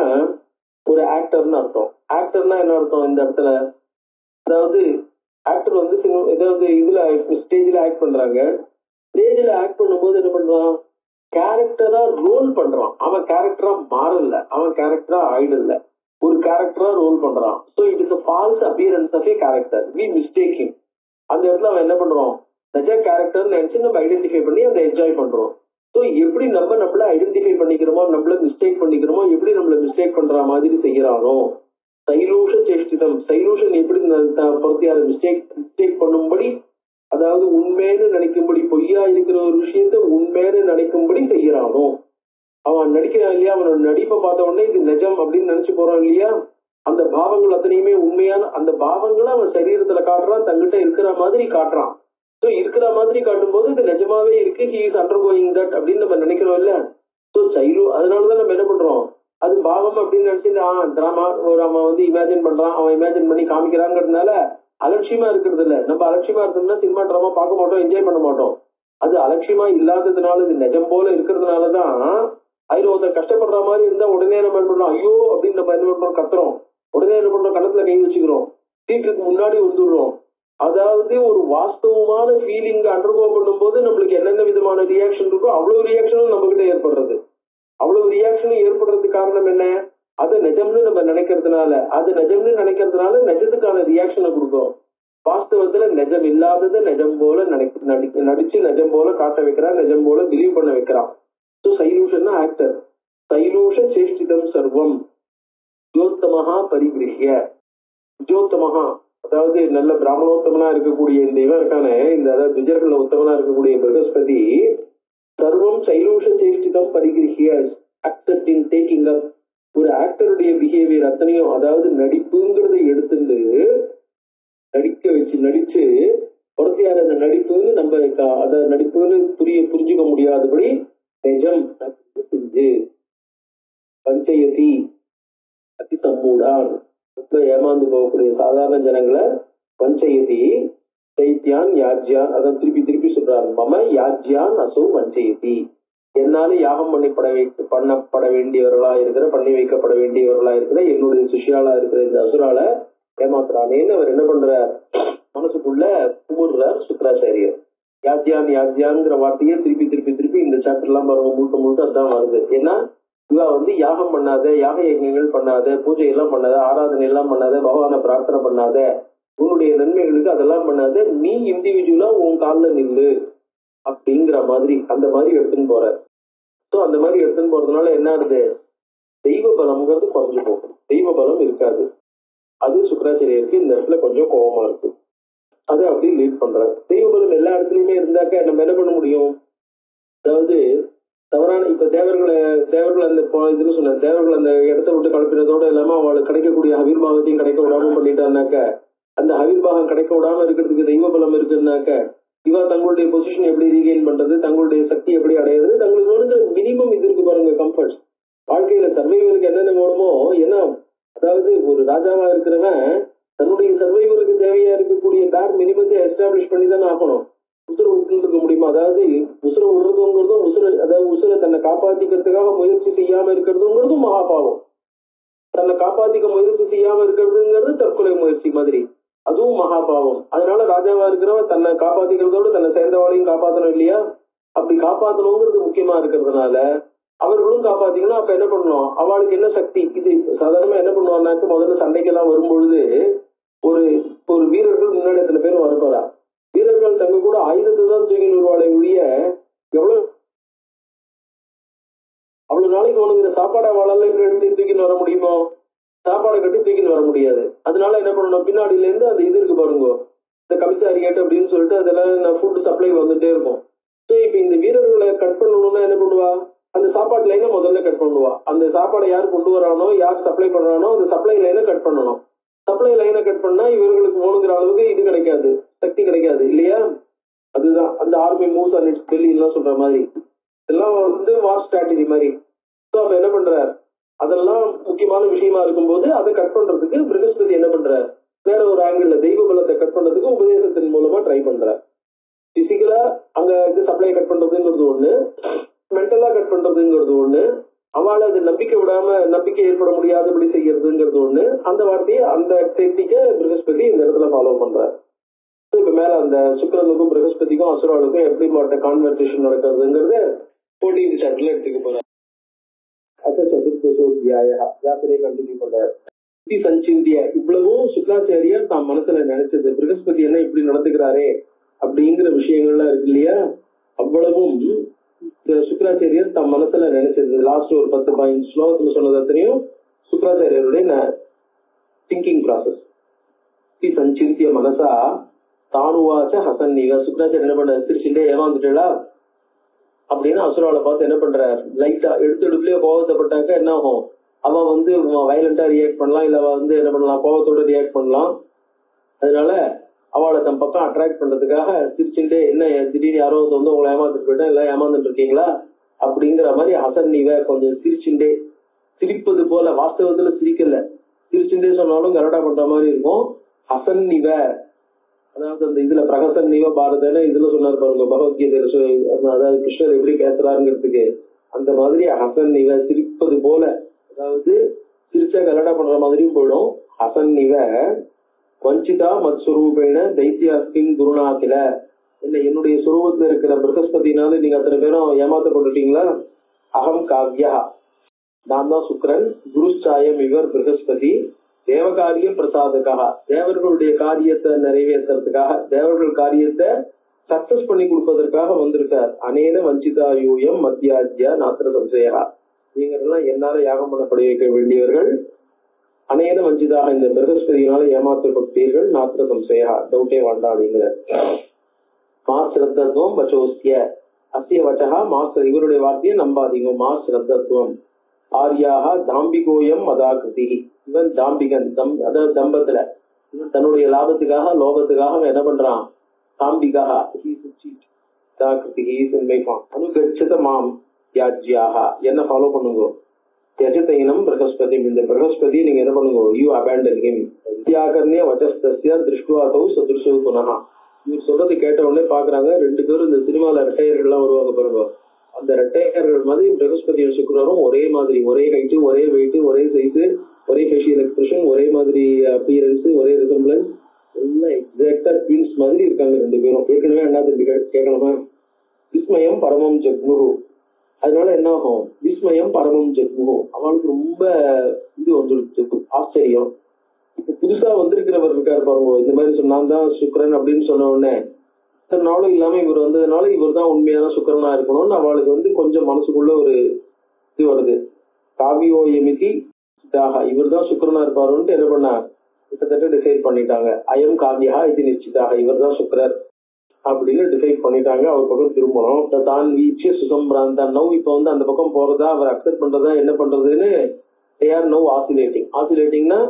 ஒரு ஆக்டர்னு அர்த்தம். ஆக்டர்னா என்ன அர்த்தம் இந்த இடத்துல, அதாவது ஆக்டர் வந்து ஏதாவது இதுல ஸ்டேஜ்ல ஆக்ட் பண்றாங்க. ஸ்டேஜ்ல ஆக்ட் பண்ணும்போது என்ன பண்றான், கேரக்டரா ரோல் பண்றான். அவன் கேரக்டரா மாறல, அவன் கேரக்டரா ஆயிடல, ஒரு கேரக்டரா ரோல் பண்றான். So it is a false appearance of a character, we mistake him. அந்த இடத்துல அவன் என்ன பண்றோம், நிஜ கேரக்டர் நினைச்சு நம்ம ஐடென்டிஃபை பண்ணி அதை என்ஜாய் பண்றோம். ஸோ எப்படி நம்மள ஐடென்டிஃபை பண்ணிக்கிறோமோ, நம்மள மிஸ்டேக் பண்ணிக்கிறோமோ, எப்படி நம்மள மிஸ்டேக் பண்ற மாதிரி செய்யறானோ. சைலூஷ சேஷ்டிதம், சைலூஷன் எப்படி பொறுத்தியார மிஸ்டேக் பண்ணும்படி, அதாவது உண்மைன்னு நினைக்கும்படி, பொய்யா இருக்கிற ஒரு விஷயத்த உண்மைன்னு நினைக்கும்படி செய்யறானோ. அவன் நடிக்கிறான் இல்லையா, அவனோட நடிப்பை பார்த்த உடனே இது நிஜம் அப்படின்னு நினைச்சு போறான் இல்லையா, அந்த பாவங்கள் அத்தனையுமே உண்மையான அந்த பாவங்களை அவன் சரீரத்துல காட்டுறான், தங்கிட்ட இருக்கிற மாதிரி காட்டுறான். ஸோ இருக்கிற மாதிரி காட்டும் போது இது நிஜமாவே இருக்கு, ஹி இஸ் அண்டர்கோயிங் தட் அப்படின்னு நம்ம நினைக்கிறோம் இல்ல. ஸோ அதனாலதான் நம்ம என்ன பண்றோம், அது பாவம் அப்படின்னு நினைச்சு டிராமா ஒரு அவன் வந்து இமேஜின் பண்றான், அவன் இமேஜின் பண்ணி காமிக்கிறாங்கிறதுனால அலட்சியமா இருக்கிறது இல்ல. நம்ம அலட்சியமா இருந்தோம்னா சினிமா டிராமா பார்க்க மாட்டோம், என்ஜாய் பண்ண மாட்டோம். அது அலட்சியமா இல்லாததுனால, இது நிஜம் போல இருக்கிறதுனாலதான் அதுல ஒருத்தர் கஷ்டப்படுற மாதிரி இருந்தா உடனே நம்ம என்ன பண்றோம், ஐயோ அப்படின்னு நம்ம என்ன பண்றோம், கத்துறோம். உடனே என்ன பண்றோம், கணத்துல கை வச்சுக்கிறோம், சீட்டுக்கு முன்னாடி வந்துடுறோம். அதாவது ஒரு வாஸ்தவமான ஃபீலிங் அண்டர்கோ பண்ணும் போது நம்மளுக்கு என்னென்ன விதமான ரியாக்ஷன் இருக்கோ அவ்வளவு ரியாக்ஷனும் நம்ம கிட்ட ஏற்படுறது. அவ்வளவு ரியாக்ஷனும் ஏற்படுறதுக்கு காரணம் என்ன, அதை நிஜம்னு நம்ம நினைக்கிறதுனால, அது நிஜம்னு நினைக்கிறதுனால நிஜத்துக்கான ரியாக்ஷனை கொடுக்கும். வாஸ்தவத்துல நிஜம் இல்லாததை நிஜம் போல நடிச்சு நிஜம் போல காட்ட வைக்கிறான், நிஜம் போல பிலீவ் பண்ண வைக்கிறான். So சைலூஷன்னா actor. சைலூஷ சேஷ்டிதம் சர்வம் ஜோத்தமஹா பரிகிருஹ்ய. ஜோத்தமஹா அதாவது நல்ல பிராமணோத்தமனா இருக்கக்கூடிய இந்த இவன் இருக்கானே, இந்த அதாவது விஜயர்கள உத்தமனா இருக்கக்கூடிய பிரகஸ்பதி, சர்வம் சைலூஷ சேஷ்டிதம் பரிகிருஹ்ய, அக்செப்டிங், டேக்கிங் அப். ஒரு ஆக்டருடைய பிஹேவியர் அத்தனையும், அதாவது நடிப்புங்கிறத எடுத்துட்டு நடிக்க வச்சு நடிச்சு பொறுத்தியார் அந்த நடிப்புன்னு நம்ம அதை நடிப்புன்னு புரிஞ்சுக்க முடியாதபடி நிஜம் செஞ்சு பஞ்சயதி அதி சம்மூடான், ரொம்ப ஏமாந்து போகக்கூடிய சாதாரண ஜனங்களை பஞ்சயதி சைத்தியான் யாஜ்யான், அதான் திருப்பி சொல்றாரு, மம யாஜ்யான் அசோ பஞ்சயதி, என்னால யாகம் பண்ணப்பட வேண்டியவர்களா இருக்கிற, பண்ணி வைக்கப்பட வேண்டியவர்களா இருக்கிற என்னுடைய சிஷ்யாலா இருக்கிற இந்த அசுரால ஏமாத்துறானேன்னு அவர் என்ன பண்றார், மனசுக்குள்ள குமுறார் சுக்ராச்சாரியர். யாஜ்யான்ங்கிற வார்த்தையே திருப்பி இந்த சாப்டர் எல்லாம் பாருங்க, முழுக்க அதான் வருது. ஏன்னா இவ வந்து யாகம் பண்ணாத, யாக யஜ்ஞங்கள் பண்ணாத, பூஜை எல்லாம் பண்ணாத, ஆராதனை எல்லாம் பண்ணாத, பகவானை பிரார்த்தனை பண்ணாத, உன்னுடைய நன்மைகளுக்கு அதெல்லாம் பண்ணாத, நீ இண்டிவிஜுவலா உன் காலில் நில்லு அப்படிங்கிற மாதிரி அந்த மாதிரி எடுத்துன்னு போற. ஸோ அந்த மாதிரி எடுத்துன்னு போறதுனால என்ன ஆகுது, தெய்வ பலம்ங்கிறது குறைஞ்சு போகும், தெய்வ பலம் இருக்காது. அது சுக்ராச்சாரியருக்கு இந்த இடத்துல கொஞ்சம் கோபமா இருக்கு. அதை அப்படி லீட் பண்றாரு. தெய்வ பலம் எல்லா இடத்துலயுமே இருந்தாக்க நம்ம என்ன பண்ண முடியும், அதாவது தவறான இப்ப தேவர்கள் அந்த இதுன்னு சொன்ன தேவர்கள் அந்த இடத்த விட்டு கலப்பினதோட இல்லாம அவளுக்கு கிடைக்கக்கூடிய அவிர்வாகத்தையும் கிடைக்க விடாம பண்ணிட்டான்னாக்க, அந்த அவிர்வாகம் கிடைக்க விடாம இருக்கிறதுக்கு தெய்வ பலம் இருக்குன்னாக்க, இவா தங்களுடைய பொசிஷன் எப்படி ரீகெயின் பண்றது, தங்களுடைய சக்தி எப்படி அடையிறது, தங்களுக்கு வந்து மினிமம் இது இருக்கு பாருங்க, கம்ஃபர்ட்ஸ். வாழ்க்கையில சர்வைவலுக்கு என்னென்ன வேணுமோ, ஏன்னா அதாவது ஒரு ராஜாவா இருக்கிறவன் தன்னுடைய சர்வைவலுக்கு தேவையா இருக்கக்கூடிய பேர் மினிமத்தை எஸ்டாப்ளிஷ் பண்ணி தானே ஆகணும். உசுரை விட்டு இருக்க முடியுமா? அதாவது உசுரை விடுறதுங்கிறதும் உசுரை தன்னை காப்பாத்திக்கிறதுக்காக முயற்சி செய்யாம இருக்கிறதுங்கிறதும் மகாபாவம். தன்னை காப்பாத்திக்க முயற்சி செய்யாம இருக்கிறதுங்கிறது தற்கொலை முயற்சி மாதிரி, அதுவும் மகாபாவம். அதனால ராஜாவா இருக்கிறவன் தன்னை காப்பாத்திக்கிறதோடு தன்னை சேர்ந்தவாளையும் காப்பாற்றணும் இல்லையா? அப்படி காப்பாற்றணுங்கிறது முக்கியமா இருக்கிறதுனால அவர்களும் காப்பாத்திக்கணும். அப்ப என்ன பண்ணணும்? அவளுக்கு என்ன சக்தி? இது சாதாரணமா என்ன பண்ணுவாங்கன்னாக்க, முதல்ல சண்டைக்கெல்லாம் வரும்பொழுது ஒரு ஒரு வீரர்கள் முன்னாடி எத்தனை பேரும் வரப்போறா, வீரர்கள் தங்க கூட ஆயுதத்தை தான் தூக்கி வருவாளை ஒழிய எவ்வளவு அவ்வளவு நாளைக்கு உனக்கு சாப்பாடை வாழல தூக்கின்னு வர முடியுமோ? சாப்பாடை கட்டி தூக்கின்னு வர முடியாது. அதனால என்ன பண்ணணும், பின்னாடியில இருந்து அந்த இது இருக்கு பாருங்க, இந்த கமிசாரியேட் அப்படின்னு சொல்லிட்டு அதெல்லாம் ஃபுட் சப்ளை வந்துட்டே இருக்கும். ஸோ இப்ப இந்த வீரர்களை கட் பண்ணணும்னா என்ன பண்ணுவா, அந்த சாப்பாடு லைனை முதல்ல கட் பண்ணுவா. அந்த சாப்பாடை யார் கொண்டு வரானோ, யார் சப்ளை பண்றானோ அந்த சப்ளை லைனை கட் பண்ணணும். சப்ளை லைனை கட் பண்ணா இவர்களுக்கு வேணுங்கிற அளவுக்கு இது கிடைக்காது, சக்தி கிடைக்காது இல்லையா? அதுதான் அந்த army moves on it's belly எல்லாம் சொல்ற மாதிரி, இதெல்லாம் வந்து வார் ஸ்ட்ராட்டஜி மாதிரி. ஸோ அப்ப என்ன பண்றார், அதெல்லாம் முக்கியமான விஷயமா இருக்கும்போது அதை கட் பண்றதுக்கு பிருகஸ்பதி என்ன பண்றார், வேற ஒரு ஆங்கிள் தெய்வ பலத்தை கட் பண்றதுக்கு உபதேசத்தின் மூலமா ட்ரை பண்றார். பிசிக்கலா அங்க இது சப்ளை கட் பண்றதுங்கிறது ஒண்ணு, மென்டலா கட் பண்றதுங்கிறது ஒண்ணு, அவளை அது நம்பிக்கை ஏற்பட முடியாதபடி செய்யறதுங்கிறது ஒண்ணு. அந்த வார்த்தையை அந்த டெக்னிக்கை பிருகஸ்பதி இந்த இடத்துல ஃபாலோ பண்றார். இப்ப மேல அந்த சுக்கிரனுக்கும் பிருகஸ்பதிக்கும் அசுராளுக்கும் எப்படிப்பட்ட கான்வர்சேஷன் நடக்கிறதுங்கிறது 14th சாப்டர்ல எடுத்துக்க போறார். கண்டினியூ பண்றார். சஞ்சிந்திய இவ்வளவும் சுக்ராச்சாரியர் தான் மனசுல நினைச்சது, பிருகஸ்பதி என்ன இப்படி நடந்துக்கிறாரே அப்படிங்கிற விஷயங்கள்லாம் இருக்கு இல்லையா, அவ்வளவும் சுக்ராச்சாரியர் தம் மனசுல நினைச்சது. லாஸ்ட் ஒரு 10 பாயிண்ட் ஸ்லோகத்துல சொன்னது அத்தனையும் சுக்ராச்சாரியருடைய திங்கிங் ப்ராசஸ். சஞ்சிந்திய மனசா தானுவாச்ச ஹசன்னிவ, சுக்ராச்சாரியர் என்ன பண்ற, திருச்சிண்டே ஏமாந்துட்டா அப்படின்னு அசுராவை பார்த்து என்ன பண்றார், லைட்டா எடுத்துடுப்புலயே கோபத்தைப்பட்டாக்க என்ன ஆகும், அவ வந்து வயலண்டா ரியாக்ட் பண்ணலாம், இல்ல அவ வந்து என்ன பண்ணலாம், கோபத்தோட ரியாக்ட் பண்ணலாம். அதனால அவளை தம் பக்கம் அட்ராக்ட் பண்றதுக்காக சிரிச்சுட்டே, என்ன திடீர்னு யாரோ வந்து உங்களை ஏமாந்துட்டு போயிட்டா, எல்லாம் ஏமாந்துட்டு இருக்கீங்களா அப்படிங்கிற மாதிரி ஹசன்னிவ கொஞ்சம் சிரிச்சுட்டே, சிரிப்பது போல வாஸ்தவத்துல சிரிக்கல, சிரிச்சுட்டே சொன்னாலும் கரெக்டா பண்ற மாதிரி இருக்கும். ஹசன்னிவ அதாவது அந்த இதுல பிரகசன் நிவ பாரதன்னு இதுல சொன்னார் பாருங்க பகவத்கீதையில, அதாவது கிருஷ்ணர் எப்படி பேசுறாருங்கிறதுக்கு அந்த மாதிரி ஹசன் நிவ சிரிப்பது போல, அதாவது சிரிச்சா கலடா பண்ற மாதிரியும் போயிடும். ஹசன் நிவ வஞ்சிதா மத் சுரூபேன தைத்தியாஸ்தின் குருநாத்தில, இல்ல என்னுடைய சுரூபத்துல இருக்கிற பிருகஸ்பதினால நீங்க அத்தனை பேரும் ஏமாத்தப்பட்டுட்டீங்களா. அகம் காவ்யா, நான் தான் சுக்ரன், குருச்சாயம் இவர் பிருகஸ்பதி, தேவகாரிய பிரசாதுக்காக, தேவர்களுடைய காரியத்தை நிறைவேற்றுறதுக்காக, தேவர்கள் காரியத்தை சக்சஸ் பண்ணி கொடுப்பதற்காக வந்திருக்கார். அனேன வஞ்சிதாயூயம் மத்தியாஜ்யா நாத்திர சம்சயா, நீங்க எல்லாம் என்னால யாகம் பண்ணப்பட வைக்க வேண்டியவர்கள், அனேன வஞ்சிதாக இந்த பிருகஸ்பதியினால ஏமாற்றப்பட்டீர்கள், நாத்திர சம்சயா டவுட்டே வேண்டாம் அப்படிங்கிற. மாஸ்ரத்தத்துவம் வச்சோஸ்திய அசிய வச்சகா மாஸ், இவருடைய வார்த்தையை நம்பாதீங்க. மாஸ்ரத்தத்துவம் ஆரியாக தாம்பிகோயம் மதாகிருதி, இவன் தாம்பிகன், அதாவது தம்பத்துல தன்னுடைய லாபத்துக்காக லோகத்துக்காக என்ன பண்றான், தாம்பிகாக அனுகச்சத மாம் யாஜ்யாக, என்ன ஃபாலோ பண்ணுங்க, யஜதைனம் பிரகஸ்பதி, இந்த பிரகஸ்பதி நீங்க என்ன பண்ணுங்க, யூ அபேண்டன் ஹிம். தியாகர்ணிய வச்சஸ்தஸ்ய திருஷ்டுவாதௌ சதுர்ஷு புனஹ, இவர் சொல்றது கேட்ட உடனே பாக்குறாங்க ரெண்டு பேரும் இந்த சினிமால ரிட்டையர்கள் எல்லாம் வருவாங்க பாருங்க, அந்த ரெட்டையர்கள் மாதிரி பிரகஸ்பதியும் சுக்கிரனும் ஒரே மாதிரி, ஒரே ஹைட்டு, ஒரே வெயிட், ஒரே சைஸ், ஒரே ஃபேஷியல் எக்ஸ்பிரஷன், ஒரே மாதிரி அப்பியரன்ஸ், ஒரே ரிசம்பிளன்ஸ், எல்லாம் எக்ஸாக்டா ட்வின்ஸ் மாதிரி இருக்காங்க ரெண்டு பேரும். ஏற்கனவே என்ன கேட்கணுமா, விஸ்மயம் பரமம் ஜக்முரு, அதனால என்ன ஆகும், விஸ்மயம் பரமம் ஜக்முரு, அவனுக்கு ரொம்ப இது வந்துருக்கு ஆச்சரியம். இப்ப புதுசா வந்திருக்கிறவர் இருக்காரு பாருங்க, இந்த மாதிரி நான் தான் சுக்கிரன் அப்படின்னு சொன்ன உடனே நாளும் இல்லாம இவர் வந்ததுனால இவர் தான் உண்மையான சுக்கிரனா இருக்கணும்னு அவளுக்கு வந்து கொஞ்சம் மனசுக்குள்ள ஒரு இது வருது. காவியோயமிதி இவர் தான் சுக்கிரனா இருப்பாருன்ட்டு என்ன பண்ணா கிட்டத்தட்ட டிசைட் பண்ணிட்டாங்க. அயம் காவியா இது நிச்சிதாக, இவர் தான் சுக்கிரர் அப்படின்னு டிசைட் பண்ணிட்டாங்க. அவர் பக்கம் திரும்பணும். தான் வீச்சு சுசம்பிராந்தான் நவ் இப்ப வந்து அந்த பக்கம் போறதா அவர் அக்செப்ட் பண்றதா என்ன பண்றதுன்னு தேர் நவ் ஆசிலேட்டிங். ஆசிலேட்டிங்னா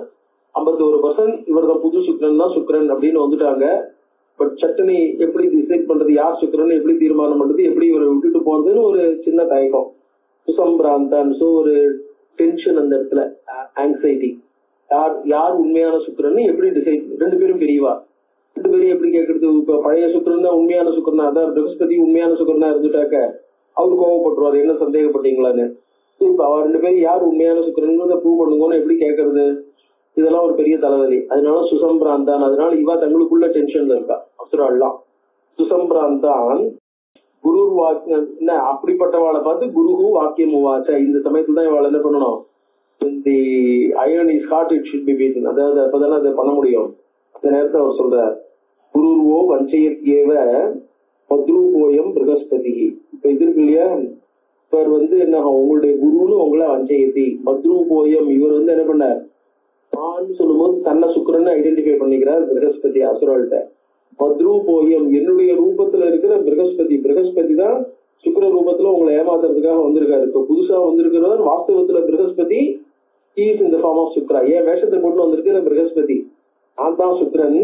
51% இவர் தான் புது சுக்கிரன் தான் சுக்கிரன் அப்படின்னு வந்துட்டாங்க. பட் சட்டனி எப்படி டிசைட் பண்றது, யார் சுக்கிரன் எப்படி தீர்மானம் பண்றது, எப்படி இவரை விட்டுட்டு போறதுன்னு ஒரு சின்ன தயக்கம். சுசம்பிராந்தான், ஸோ ஒரு டென்ஷன் அந்த இடத்துல, ஆங்ஸைட்டி. யார் யார் உண்மையான சுக்கிரன்னு எப்படி டிசைட், ரெண்டு பேரும் பெரியவா, ரெண்டு பேரும் எப்படி கேட்கறது? இப்ப பழைய சுக்கிரன் தான் உண்மையான சுக்கிரனா, அதான் பிரகஸ்பதி உண்மையான சுக்கிரனா இருந்துட்டாக்க அவரு கோவப்பட்டுருவாரு, என்ன சந்தேகப்பட்டீங்களான்னு. இப்ப அவ ரெண்டு பேரும் யார் உண்மையான சுக்கிரன் ப்ரூவ் பண்ணுங்கன்னு எப்படி கேட்கறது? இதெல்லாம் ஒரு பெரிய தலைவலி. அதனால சுசம்பிராந்தான், அதனால இவா தங்களுக்குள்ள டென்ஷன்ல இருக்கா அசுராள்லாம். சுசம்பிராந்தான் குரு வாக்கியம், அப்படிப்பட்டவாளை பார்த்து குரு வாக்கியம் வாச்சா, இந்த சமயத்துல தான் இவாள் என்ன பண்ணணும்? இந்த iron is hot it should be beaten, அதாவது அப்பதானே அதை பண்ண முடியும். அந்த நேரத்தை அவர் சொல்றார், குருவோ வஞ்சயத்யேவ பத்ரூபோயம் பிரகஸ்பதி. இப்ப இது இருக்கு இல்லையா, இவர் என்ன உங்களுடைய குருன்னு உங்களை வஞ்சயத்தி பத்ரூபோயம், இவர் என்ன பண்ணார்? சொல்லும் போது தன்னை சுக்கிரன்னு ஐடென்டிஃபை பண்ணிக்கிறார் பிரகஸ்பதி அசுரால்கிட்ட. பத்ரூபோயம், என்னுடைய ரூபத்துல இருக்கிற பிரகஸ்பதி, பிரகஸ்பதி தான் சுக்கிர ரூபத்துல உங்களை ஏமாத்துறதுக்காக வந்திருக்காரு. இப்ப புதுசா வந்திருக்கிறவர் வாஸ்தவத்துல Brihaspati is in the form of Shukra. ஏன் வேஷத்தை போட்டு வந்திருக்கிற பிரகஸ்பதி, நான் தான் சுக்கிரன்.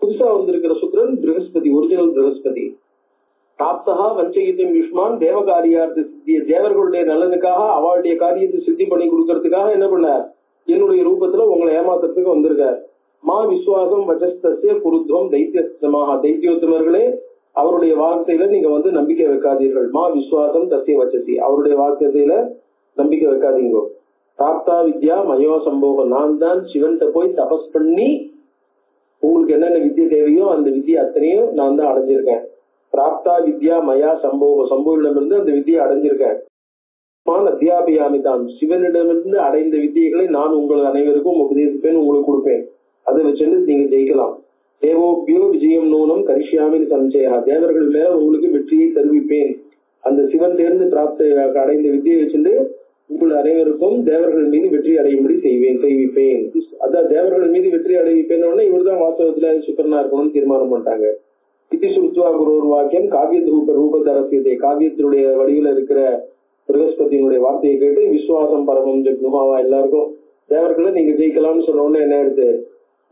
புதுசா வந்திருக்கிற சுக்கிரன் பிரகஸ்பதி, ஒரிஜினல் பிரகஸ்பதி. தாப்தகா வஞ்சகிதம் யுஷ்மான் தேவகாரியார்த்த சித்திய, தேவர்களுடைய நலனுக்காக அவளுடைய காரியத்தை சித்தி பண்ணி கொடுக்கறதுக்காக என்ன பண்ணார்? என்னுடைய ரூபத்துல உங்களை ஏமாத்துறதுக்கு வந்திருக்கார். மா விஸ்வாசம் வஜஸ்தஸ்ய குருத்வம் தைத்தியஸ்தமாக, தைத்தியோத்தமர்களே அவருடைய வார்த்தையில நீங்க நம்பிக்கை வைக்காதீர்கள். மா விஸ்வாசம் தஸ்ய வச்சசி, அவருடைய வார்த்தையில நம்பிக்கை வைக்காதீங்க. பிராப்தா வித்யா மயோ சம்போகம், நான் தான் சிவன்கிட்ட போய் தபஸ் பண்ணி உங்களுக்கு என்னென்ன வித்தியை தேவையோ அந்த வித்தியை அத்தனையும் நான் தான் அடைஞ்சிருக்கேன். பிராப்தா வித்யா மயா சம்போகம், சம்போவிடமிருந்து அந்த வித்தியை அடைஞ்சிருக்கேன். அத்தியாபியாமி தான், சிவனிடமிருந்து அடைந்த வித்தியைகளை நான் உங்கள் அனைவருக்கும் உபதேசிப்பேன், உங்களுக்கு கொடுப்பேன். அதை வச்சுட்டு நீங்க ஜெயிக்கலாம். தேவோபியோ விஜயம் நூனம் கரிஷ்யாமின் சஞ்சயா, தேவர்கள் மேல உங்களுக்கு வெற்றியை தருவிப்பேன். அந்த சிவன் தேர்ந்து பிராப்த அடைந்த வித்தியை வச்சுட்டு உங்கள் அனைவருக்கும் தேவர்கள் மீது வெற்றி அடையும்படி செய்விப்பேன். அதான் தேவர்கள் மீது வெற்றி அடைவிப்பேன். இவர் தான் வாஸ்தவத்துல சுக்கரனா இருக்கணும்னு தீர்மானம் பண்ணிட்டாங்க. இத்தி சுருத்துவா குரு ஒரு வாக்கியம் காவிய ரூபதரசியத்தை, காவியத்தினுடைய வடிவில் இருக்கிற பிரகஸ்பதியினுடைய வார்த்தையை கேட்டு விஸ்வாசம் பரமம் ஜெக்னுமாவா, எல்லாருக்கும் தேவர்களை நீங்க ஜெயிக்கலாம்னு சொன்ன உடனே என்ன எடுத்து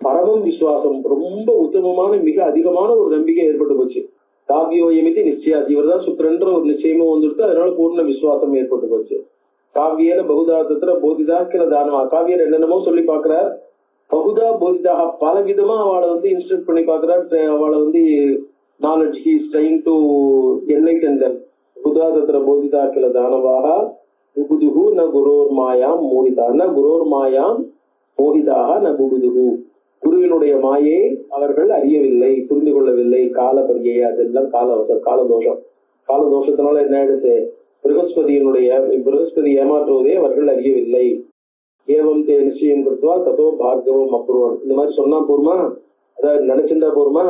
பரமம் விசுவாசம், ரொம்ப உத்தமமான மிக அதிகமான ஒரு நம்பிக்கை ஏற்பட்டு போச்சு. காவியோயமிதி நிச்சயா, இவர் தான் சுக்கிரன்ற ஒரு நிச்சயமும் வந்துருக்கு. அதனால பூர்ண விசுவாசம் ஏற்பட்டு போச்சு. காவியன பகுதார்த்தத்துல போதிதாக்கிற தானமா, காவியர் என்னென்னமோ சொல்லி பாக்குறார். பகுதா போதிதாக பல விதமா அவளை இன்ஸ்ட்ரக்ட் பண்ணி பாக்குறார். அவளை knowledge he is trying to enlighten them. புதாதத்திர போதிதாக்கில தானவாக புகுதுகு ந குரோர் மாயாம் மோகிதா, ந குரோர் மாயாம் மோகிதாக ந புகுதுகு, குருவினுடைய மாயை அவர்கள் அறியவில்லை, புரிந்து கொள்ளவில்லை. கால பரியை, அதெல்லாம் காலதோஷம். காலதோஷத்தினால என்ன ஆயிடுச்சு? பிரகஸ்பதி ஏமாற்றுவதே அவர்கள் அறியவில்லை. ஏவம் தே நிச்சயம் கொடுத்துவா ததோ பார்கவம் அப்புறம், இந்த மாதிரி சொன்னா போருமா, அதாவது நினைச்சிருந்தா போருமா?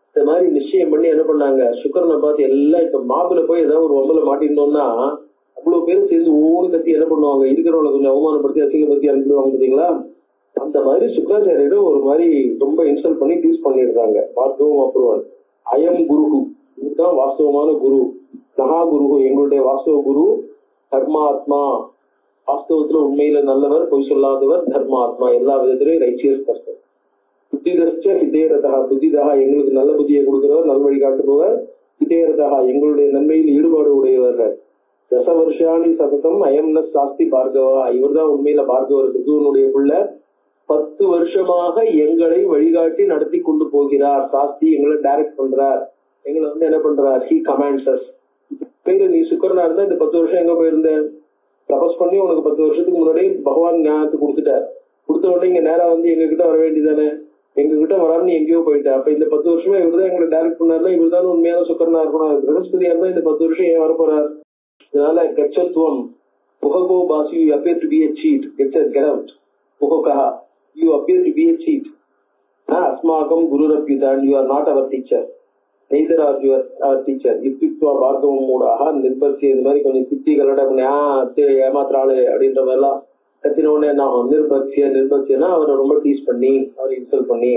இந்த மாதிரி நிச்சயம் பண்ணி என்ன பண்ணாங்க, சுக்கரனை பார்த்து எல்லாம் இப்ப மாப்பிள்ள போய் ஏதாவது ஒரு ஒம்பல மாட்டிருந்தோம்னா அவ்வளவு பேரும் சேர்ந்து ஒவ்வொரு கத்தி என்ன பண்ணுவாங்க, இருக்கிறவங்களை கொஞ்சம் அவமானப்படுத்தி அசிங்கப்படுத்தி அனுப்பிடுவாங்க பார்த்தீங்களா? அந்த மாதிரி சுக்கராச்சாரியரும் ஒரு மாதிரி ரொம்ப இன்சல்ட் பண்ணி டீஸ் பண்ணிடுறாங்க. பார்க்கவும் அப்புறம் அயம் குரு, இதுதான் வாஸ்தவமான குரு. மகா குரு, எங்களுடைய வாஸ்தவ குரு தர்மாத்மா, வாஸ்தவத்துல உண்மையில நல்லவர், பொய் சொல்லாதவர், தர்மாத்மா, எல்லா விதத்திலையும் ரைச்சியஸ் பர்சன். புத்திதஸ்ட ஹிதேரதா, புத்திதா எங்களுக்கு நல்ல புத்தியை கொடுக்கிறவர், நல் வழி காட்டுபவர். ஹிதேரதா எங்களுடைய நன்மையில் ஈடுபாடு உடையவர்கள். தச வருஷாணி சததம் அயம் ந சாஸ்தி பார்கவா, இவர் தான் உண்மையில பார்கவர், ருதுவனுடைய புள்ள. 10 வருஷமாக எங்களை வழிகாட்டி நடத்தி கொண்டு போகிறார். சாஸ்தி எங்களை டைரக்ட் பண்றார், எங்களை என்ன பண்றார்? He commands us. நீ சுக்கரனா இருந்தா இந்த 10 வருஷம் எங்க போயிருந்த? தபஸ் பண்ணி உனக்கு 10 வருஷத்துக்கு முன்னாடி பகவான் ஞானத்தை கொடுத்துட்டார். கொடுத்த உடனே இங்க நேரா எங்க கிட்ட வர வேண்டியதானே? எங்க கிட்ட வராம நீ எங்கேயோ போயிட்ட. அப்ப இந்த 10 வருஷமா இவர் தான் எங்களை டைரக்ட் பண்ணாருன்னா இவர் தான் உண்மையான சுக்கரனா இருக்கணும். பிரகஸ்பதியா இருந்தா இந்த 10 வருஷம் ஏன் வரப்போறார்? அதனால கச்சத்துவம் புககோ பாசி, you appear to be a cheat. Get out புககா, you appear to be a cheat. அஸ்மாகம் குருரப்யுதான், you are not our teacher, neither are your teacher. இப்பித்வா பார்க்கவும் மூடாக நிர்பர்த்தி, இந்த மாதிரி கொஞ்சம் சித்திகளோட ஏமாத்துறாளு அப்படின்ற மாதிரி எல்லாம் கத்தின உடனே நான் நிர்பத்தியனா அவரை ரொம்ப டீஸ் பண்ணி அவரை இன்சல்ட் பண்ணி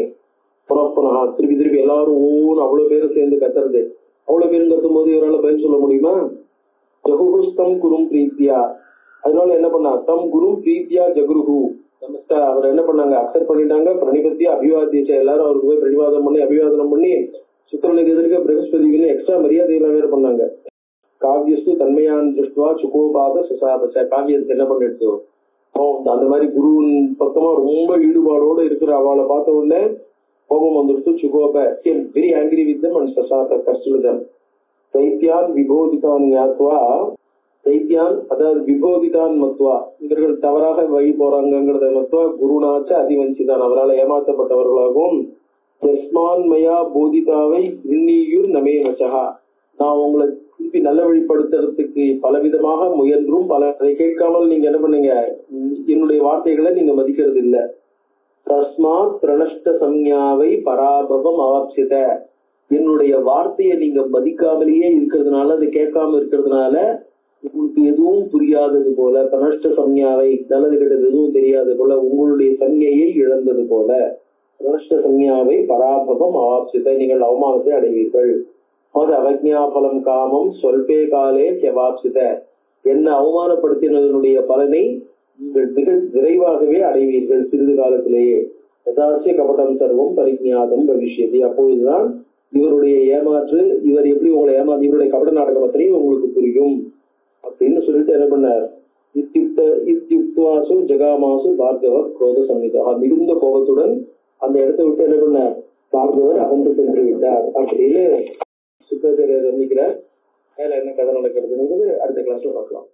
புறப்பனா திருப்பி எல்லாரும் ஓன்னு அவ்வளவு பேரும் சேர்ந்து கத்துறது. அவ்வளவு பேரும் கத்தும் போது இவரால் பதில் சொல்ல முடியுமா? ஜகுஹுஸ்தம் குரும் பிரீத்தியா, அதனால என்ன பண்ணா? தம் குரும் பிரீத்தியா ஜகுருஹு நமஸ்கார், அவர் என்ன பண்ணாங்க? அக்செப்ட் பண்ணிட்டாங்க. பிரணிபத்தியா அபிவாதிச்ச, எல்லாரும் அவருக்கு போய் பிரணிவாதம் பண்ணி அபிவாதனம் பண்ணி சுக்கரனுக்கு எதிர்க்க பிரகஸ்பதிக்கு எக்ஸ்ட்ரா மரியாதை எல்லாம் வேற பண்ணாங்க. காவியஸ்து தன்மையான் திருஷ்டுவா சுகோபாத சுசாபச, காவியத்துக்கு என்ன பண்ணிடுச்சு? அந்த மாதிரி குருவின் பக்கமா ரொம்ப ஈடுபாடோட இருக்கிற அவளை பார்த்த உடனே கோபம் வந்துடுத்து. சுகோப very angry with them and சசாத கஷ்டம் தைத்தியான் விபோதிதான் ஞாத்வா தைத்தியான் அதாவது விபோதிதான் மத்வா இவர்கள் தவறாக வழி போறாங்கிறத மத்வா குருநாச்ச அதிவஞ்சிதான் அவரால் ஏமாற்றப்பட்டவர்களாகவும் தஸ்மான் மயா போதிதாவை இன்னியூர் நமே வச்சகா நான் உங்களை திருப்பி நல்ல வழிப்படுத்துறதுக்கு பலவிதமாக முயன்றும் அதை கேட்காமல் நீங்க என்ன பண்ணீங்க, என்னுடைய வார்த்தைகளை நீங்க மதிக்கிறது இல்லை. தஸ்மாத் பிரணஷ்ட சம்ஞாவை பராபவம் அவாப்சித என்னுடைய வார்த்தையை நீங்க மதிக்காமலேயே இருக்கிறதுனால அதை கேட்காம இருக்கிறதுனால உங்களுக்கு எதுவும் புரியாதது போல, பிரணஷ்ட சம்ஞாவை நல்லது கெட்டது எதுவும் தெரியாதது போல, உங்களுடைய சம்ஞையை இழந்தது போல, பிரணஷ்ட சம்ஞாவை பராபவம் அவாப்சித நீங்கள் அவமானத்தை அடைவீர்கள். அது அவஜ்ஞாபலம் காமம் சொல்பே காலே செவாப்சித என்ன அவமானப்படுத்தினதனுடைய பலனை நீங்கள் மிக விரைவாகவே அடைவீர்கள் சிறிது காலத்திலேயே. யதாசிய கபடம் சர்வம் பரிஜாதம் பவிஷ்யதி அப்பொழுதுதான் இவருடைய ஏமாற்று இவர் எப்படி உங்களை ஏமாற்று இவருடைய கபட நாடகம் அத்தனையும் உங்களுக்கு புரியும் அப்படின்னு சொல்லிட்டு என்ன பண்ணார். இத்தியுக்துவாசு ஜெகாமாசு பார்கவர் குரோத சம்மிதா மிகுந்த கோபத்துடன் அந்த இடத்தை விட்டு என்ன பண்ணார், பார்கவர் அகன்று சென்று விட்டார் அப்படின்னு சுக்காச்சாரியார் வர்ணிக்கிறார். மேல என்ன கதை நடக்கிறதுங்கிறது அடுத்த கிளாஸ்ல பார்க்கலாம்.